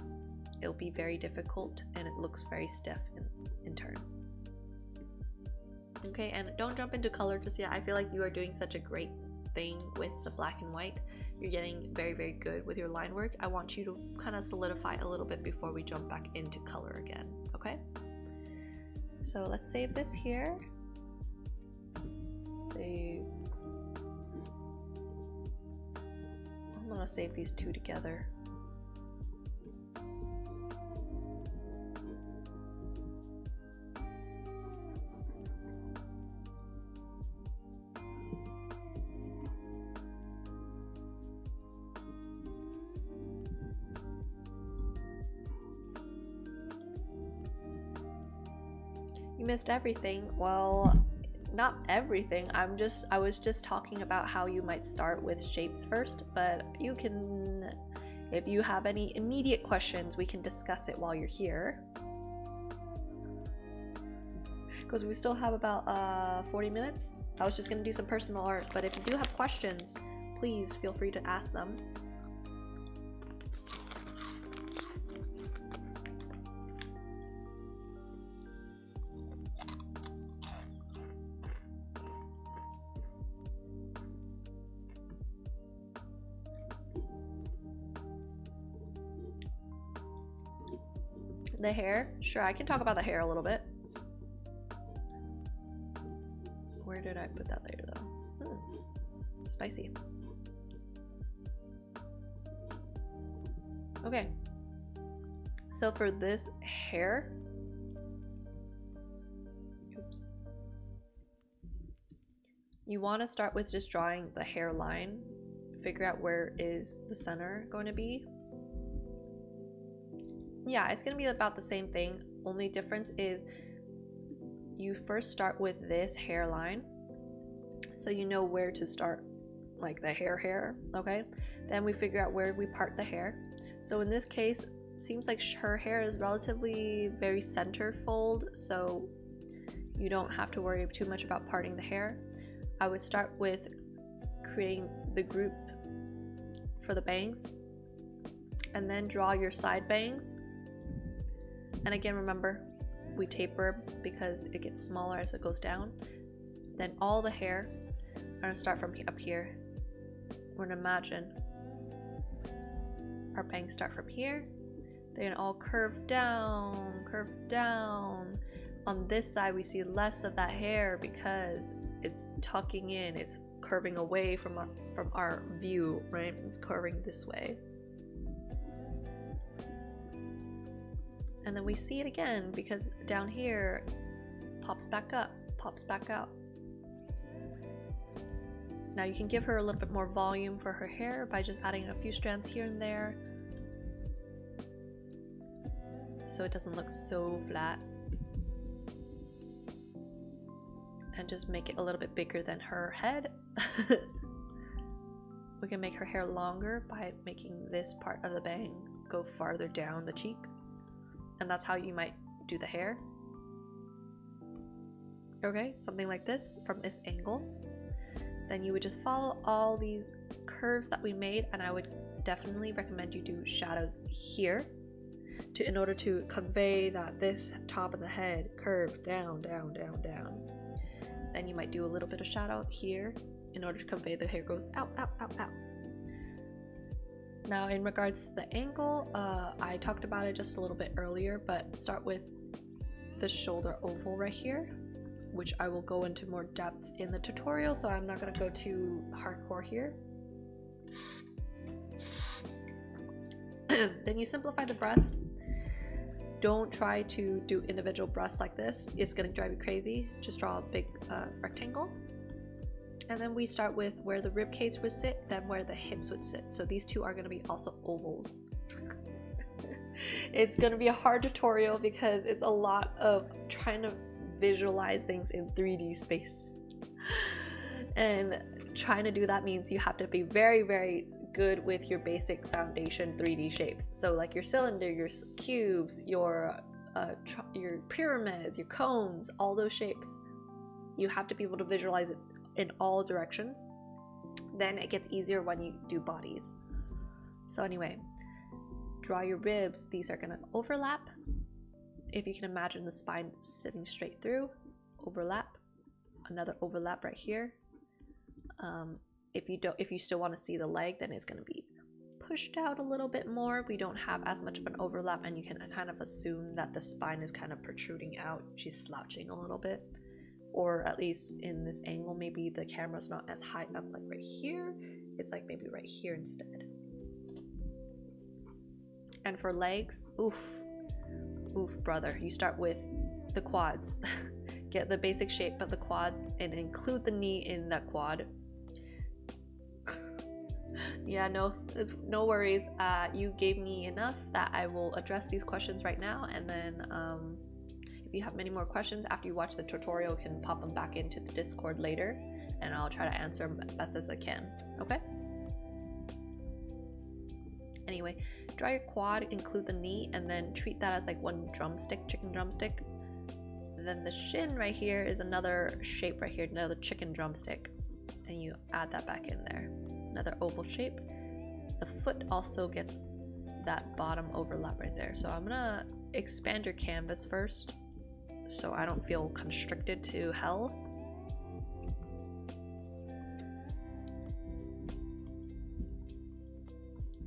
It'll be very difficult and it looks very stiff in turn. Okay, and don't jump into color just yet. I feel like you are doing such a great thing with the black and white. You're getting very, very good with your line work. I want you to kind of solidify a little bit before we jump back into color again, okay? So let's save this here. Save. I'm gonna save these two together. You missed everything. Well, not everything. I was just talking about how you might start with shapes first, but you can, if you have any immediate questions, we can discuss it while you're here. Because we still have about 40 minutes. I was just gonna do some personal art, but if you do have questions, please feel free to ask them. The hair, sure, I can talk about the hair a little bit. Where did I put that later though? Spicy. Okay, so for this hair, oops, you want to start with just drawing the hairline. Figure out where is the center going to be. Yeah, it's gonna be about the same thing. Only difference is you first start with this hairline, so you know where to start, like the hair, okay? Then we figure out where we part the hair. So in this case, it seems like her hair is relatively very center fold, so you don't have to worry too much about parting the hair. I would start with creating the group for the bangs. And then draw your side bangs. And again, remember, we taper because it gets smaller as it goes down. Then all the hair, I'm gonna start from up here. We're gonna imagine our bangs start from here. They're gonna all curve down, curve down. On this side, we see less of that hair because it's tucking in, it's curving away from our view, right? It's curving this way. And then we see it again because down here pops back up, pops back out. Now you can give her a little bit more volume for her hair by just adding a few strands here and there so it doesn't look so flat. And just make it a little bit bigger than her head. We can make her hair longer by making this part of the bang go farther down the cheek. And that's how you might do the hair. Okay, something like this from this angle. Then you would just follow all these curves that we made, and I would definitely recommend you do shadows here in order to convey that this top of the head curves down, down, down, down. Then you might do a little bit of shadow here in order to convey the hair goes out, out, out, out. Now in regards to the angle, I talked about it just a little bit earlier, but start with the shoulder oval right here, which I will go into more depth in the tutorial, so I'm not going to go too hardcore here. Then you simplify the breast. Don't try to do individual breasts like this, it's going to drive you crazy. Just draw a big rectangle. And then we start with where the rib cage would sit, then where the hips would sit. So these two are going to be also ovals. It's going to be a hard tutorial because it's a lot of trying to visualize things in 3D space. And trying to do that means you have to be very, very good with your basic foundation 3D shapes. So like your cylinder, your cubes, your pyramids, your cones, all those shapes. You have to be able to visualize it in all directions. Then it gets easier when you do bodies. So anyway, draw your ribs. These are gonna overlap. If you can imagine the spine sitting straight through, overlap, another overlap right here. If you still want to see the leg, then it's gonna be pushed out a little bit more. We don't have as much of an overlap, and you can kind of assume that the spine is kind of protruding out. She's slouching a little bit. Or at least in this angle, maybe the camera's not as high up like right here. It's like maybe right here instead. And for legs, oof brother, you start with the quads. Get the basic shape of the quads and include the knee in that quad. Yeah, no worries. You gave me enough that I will address these questions right now, and then if you have many more questions after you watch the tutorial, you can pop them back into the Discord later, and I'll try to answer them best as I can, okay? Anyway, draw your quad, include the knee, and then treat that as like one drumstick, chicken drumstick. And then the shin right here is another shape right here, another chicken drumstick. And you add that back in there. Another oval shape. The foot also gets that bottom overlap right there. So I'm gonna expand your canvas first, so I don't feel constricted to hell.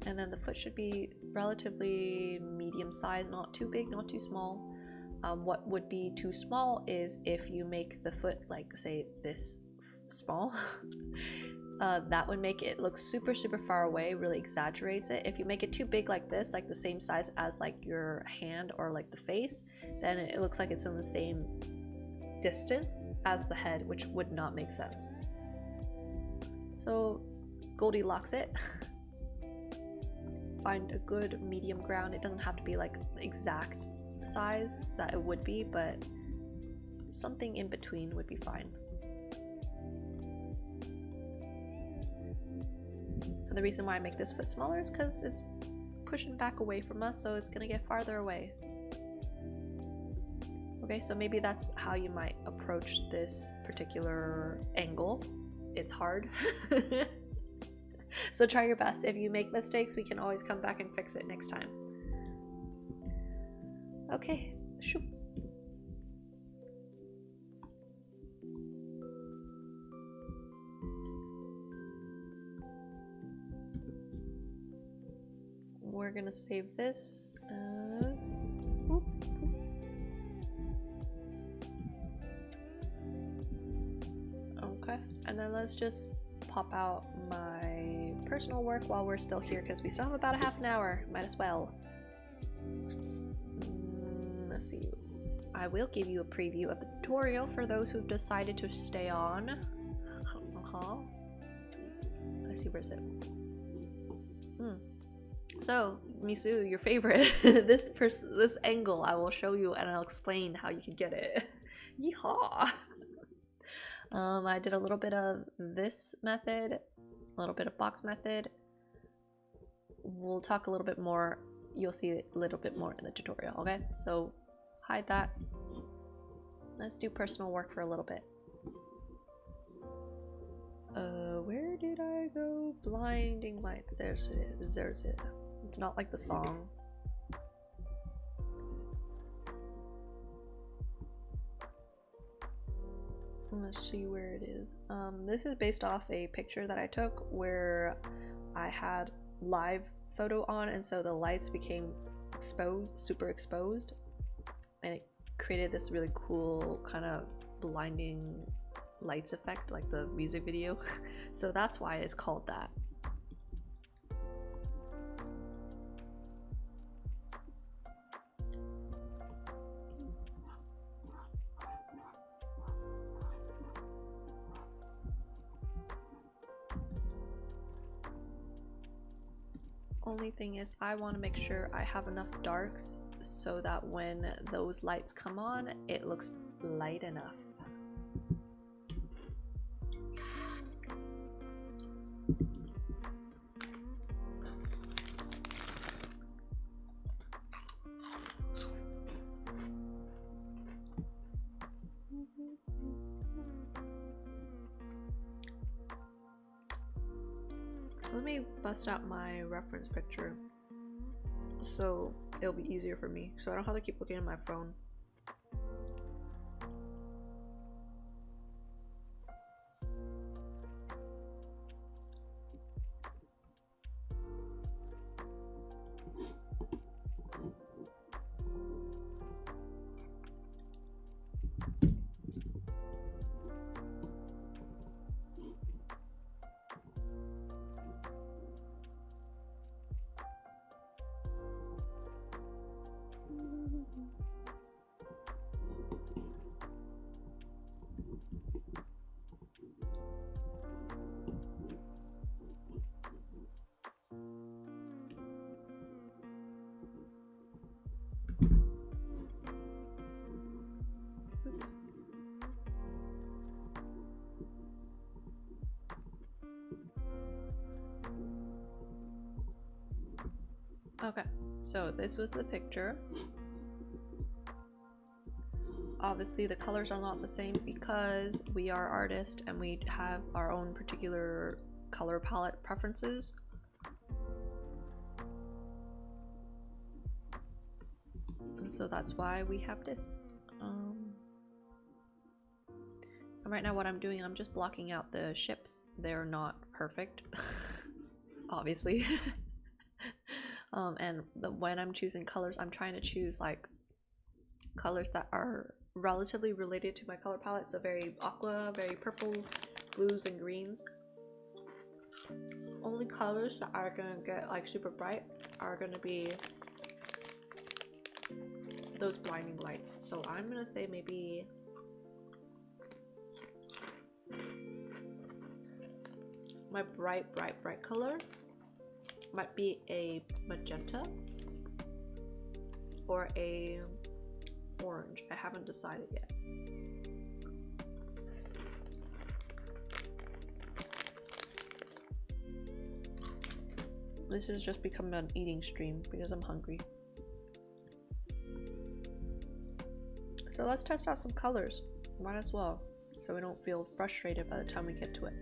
And then the foot should be relatively medium size, not too big, not too small. What would be too small is if you make the foot like, say, this small. That would make it look super far away, really exaggerates it. If you make it too big like this, like the same size as like your hand or like the face, then it looks like it's in the same distance as the head, which would not make sense. So Goldilocks it. Find a good medium ground. It doesn't have to be like the exact size that it would be, but something in between would be fine. And the reason why I make this foot smaller is because it's pushing back away from us, so it's gonna get farther away. Okay, so maybe that's how you might approach this particular angle. It's hard. So try your best. If you make mistakes, we can always come back and fix it next time. Okay, shoot. We're gonna save this as... Okay, and then let's just pop out my personal work while we're still here, because we still have about a half an hour. Might as well. Let's see. I will give you a preview of the tutorial for those who've decided to stay on. Let's see, where's it? So, Misu, your favorite, this angle I will show you and I'll explain how you can get it. Yeehaw! I did a little bit of this method, a little bit of box method. We'll talk a little bit more, you'll see it a little bit more in the tutorial, okay? So, hide that. Let's do personal work for a little bit. Where did I go? Blinding lights, there's it. It's not like the song. Let's see where it is. This is based off a picture that I took where I had live photo on, and so the lights became exposed, super exposed, and it created this really cool kind of blinding lights effect, like the music video. So that's why it's called that. Only thing is, I want to make sure I have enough darks so that when those lights come on, it looks light enough. Let me bust out my reference picture so it'll be easier for me, so I don't have to keep looking at my phone. Okay, so this was the picture. Obviously the colors are not the same because we are artists and we have our own particular color palette preferences. So that's why we have this. And right now what I'm doing, I'm just blocking out the ships. They're not perfect, obviously. And when I'm choosing colors, I'm trying to choose like colors that are relatively related to my color palette. So very aqua, very purple, blues and greens. Only colors that are gonna get like super bright are gonna be those blinding lights. So I'm gonna say maybe my bright color might be a magenta or a orange. I haven't decided yet. This has just become an eating stream because I'm hungry. So let's test out some colors. Might as well, so we don't feel frustrated by the time we get to it.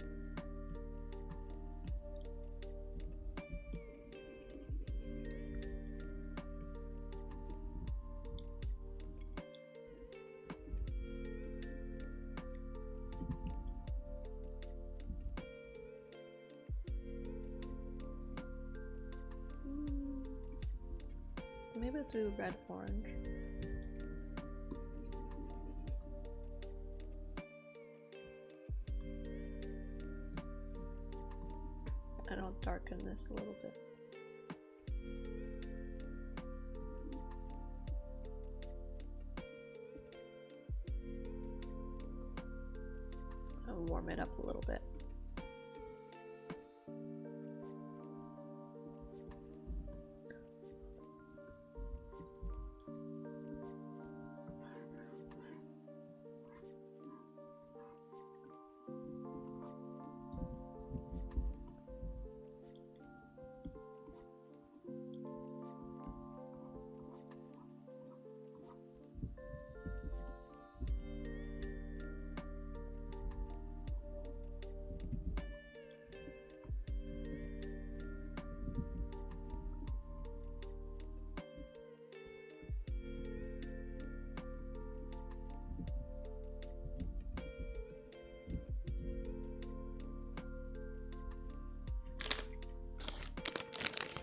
do red orange. And I'll darken this a little bit. I'll warm it up a little bit.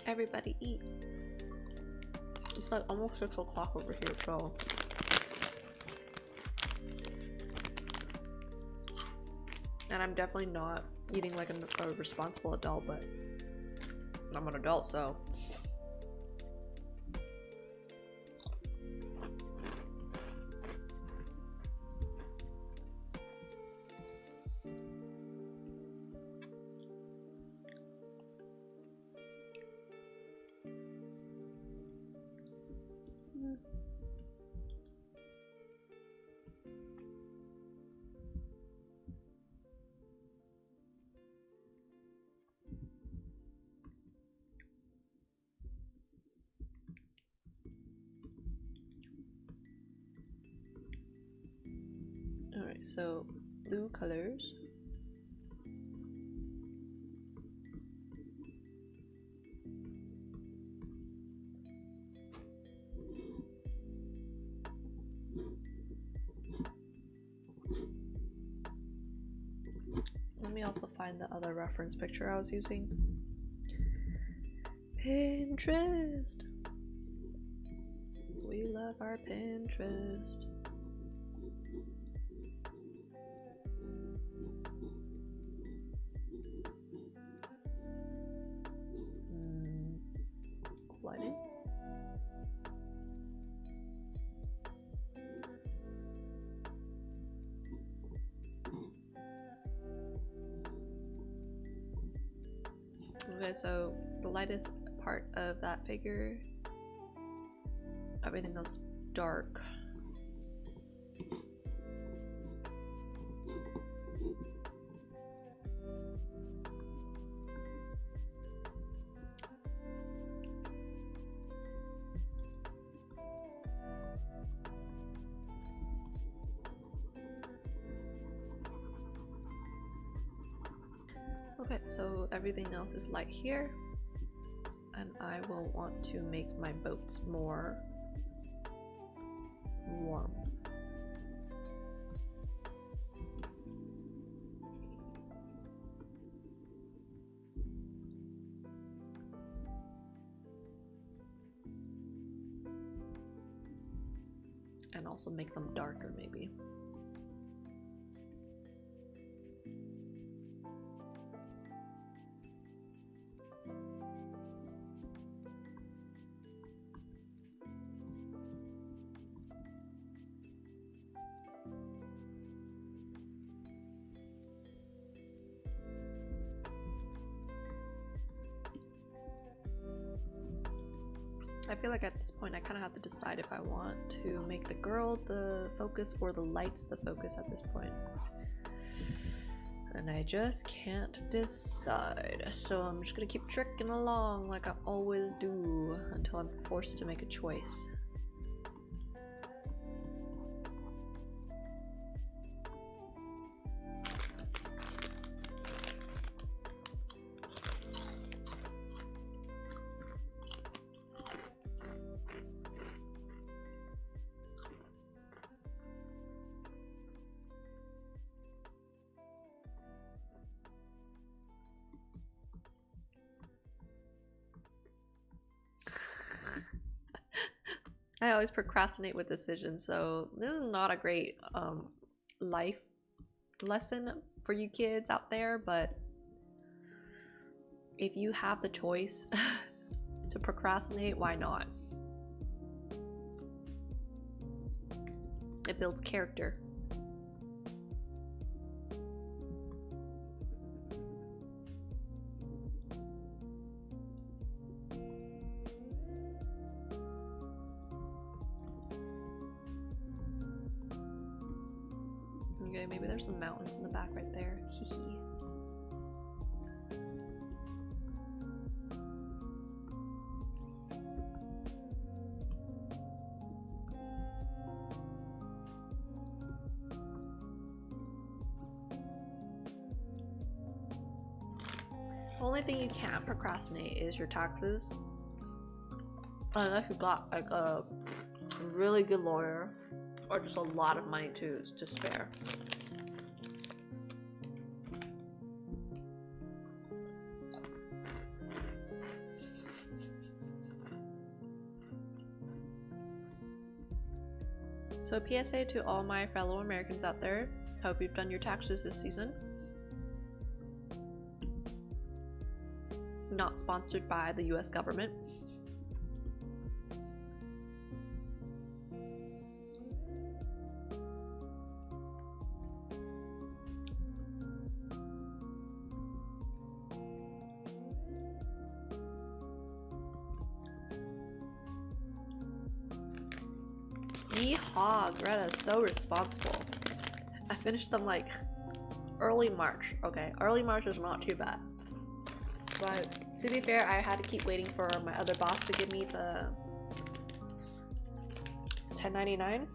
Everybody eat. It's like almost 6 o'clock over here, so and I'm definitely not eating like a responsible adult, but I'm an adult, so alright, so blue colors. Let me also find the other reference picture I was using. Pinterest! We love our Pinterest. Lighting? Okay, so the lightest part of that figure, everything else dark. Okay, so everything else is light here, and I will want to make my boats more warm. And also make them darker, maybe. I feel like at this point I kind of have to decide if I want to make the girl the focus or the lights the focus at this point. And I just can't decide. So I'm just gonna keep trekking along like I always do until I'm forced to make a choice. I always procrastinate with decisions, so this is not a great life lesson for you kids out there, but if you have the choice to procrastinate, why not? It builds character. Okay, maybe there's some mountains in the back right there. Hee hee. The only thing you can't procrastinate is your taxes. Unless you got like a really good lawyer or just a lot of money to spare. So PSA to all my fellow Americans out there, hope you've done your taxes this season. Not sponsored by the US government. Yeehaw, Greta's so responsible. I finished them like early March. Okay, early March is not too bad. But to be fair, I had to keep waiting for my other boss to give me the 1099.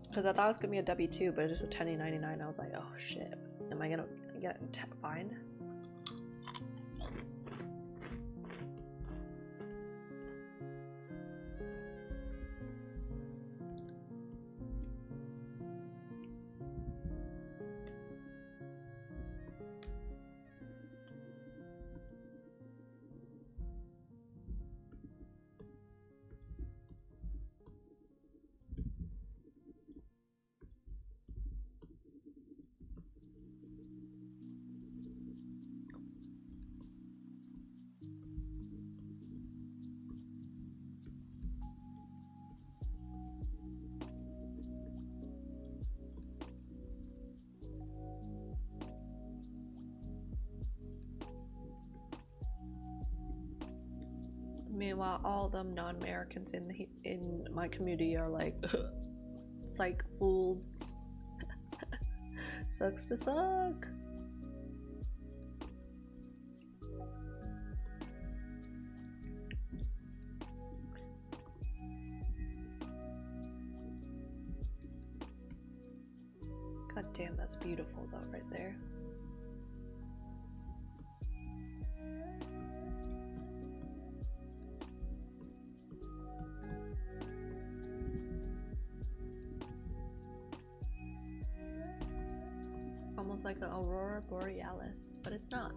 Because I thought it was gonna be a W-2, but it's just a 1099. I was like, oh shit, am I gonna get fined? Meanwhile, all them non-Americans in my community are like, psych fools. Sucks to suck. God damn, that's beautiful though, right there. Almost like an aurora borealis, but it's not.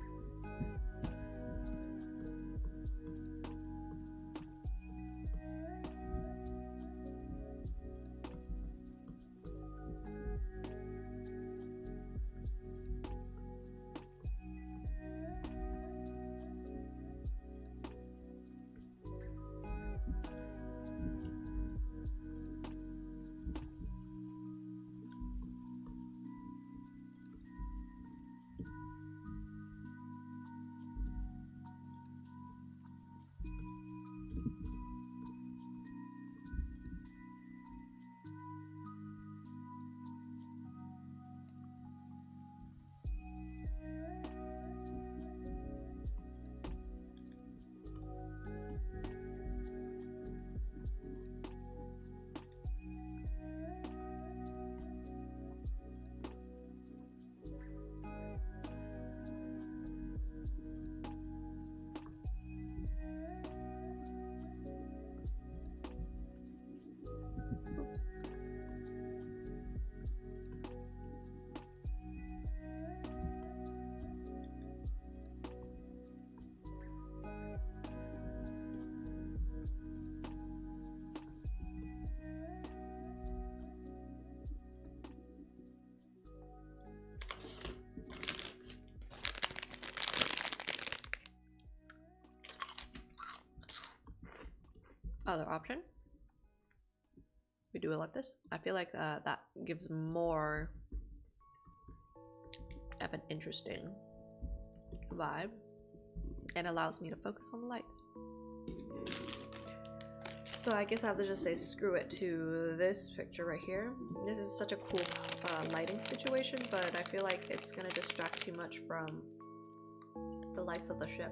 other option. We do it like this. I feel like that gives more of an interesting vibe and allows me to focus on the lights. So I guess I have to just say screw it to this picture right here. This is such a cool lighting situation, but I feel like it's gonna distract too much from the lights of the ship.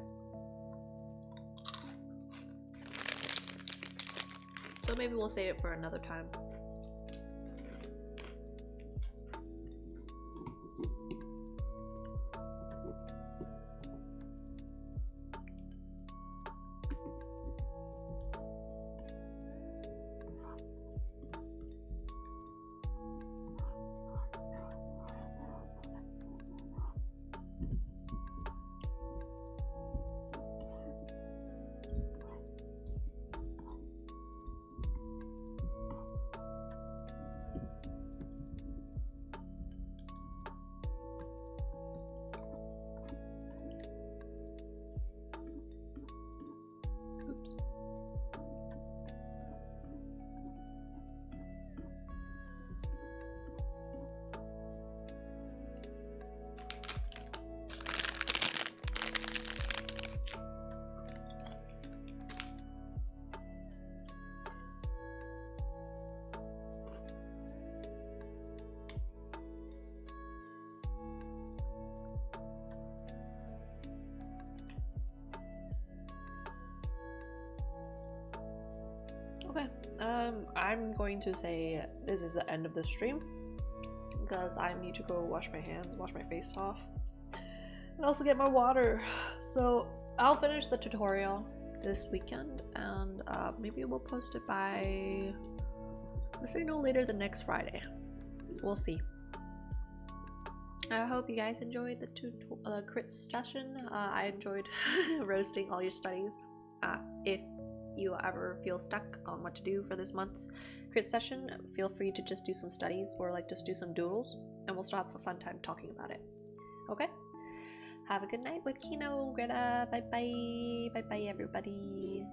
So maybe we'll save it for another time. Okay, I'm going to say this is the end of the stream because I need to go wash my hands, wash my face off, and also get my water. So I'll finish the tutorial this weekend, and maybe we'll post it by, let's say no later than next Friday. We'll see. I hope you guys enjoyed the crit session. I enjoyed roasting all your studies. If you ever feel stuck on what to do for this month's crit session, feel free to just do some studies or like just do some doodles, and we'll still have a fun time talking about it. Okay? Have a good night with Kino, Greta. Bye bye. Bye bye, everybody.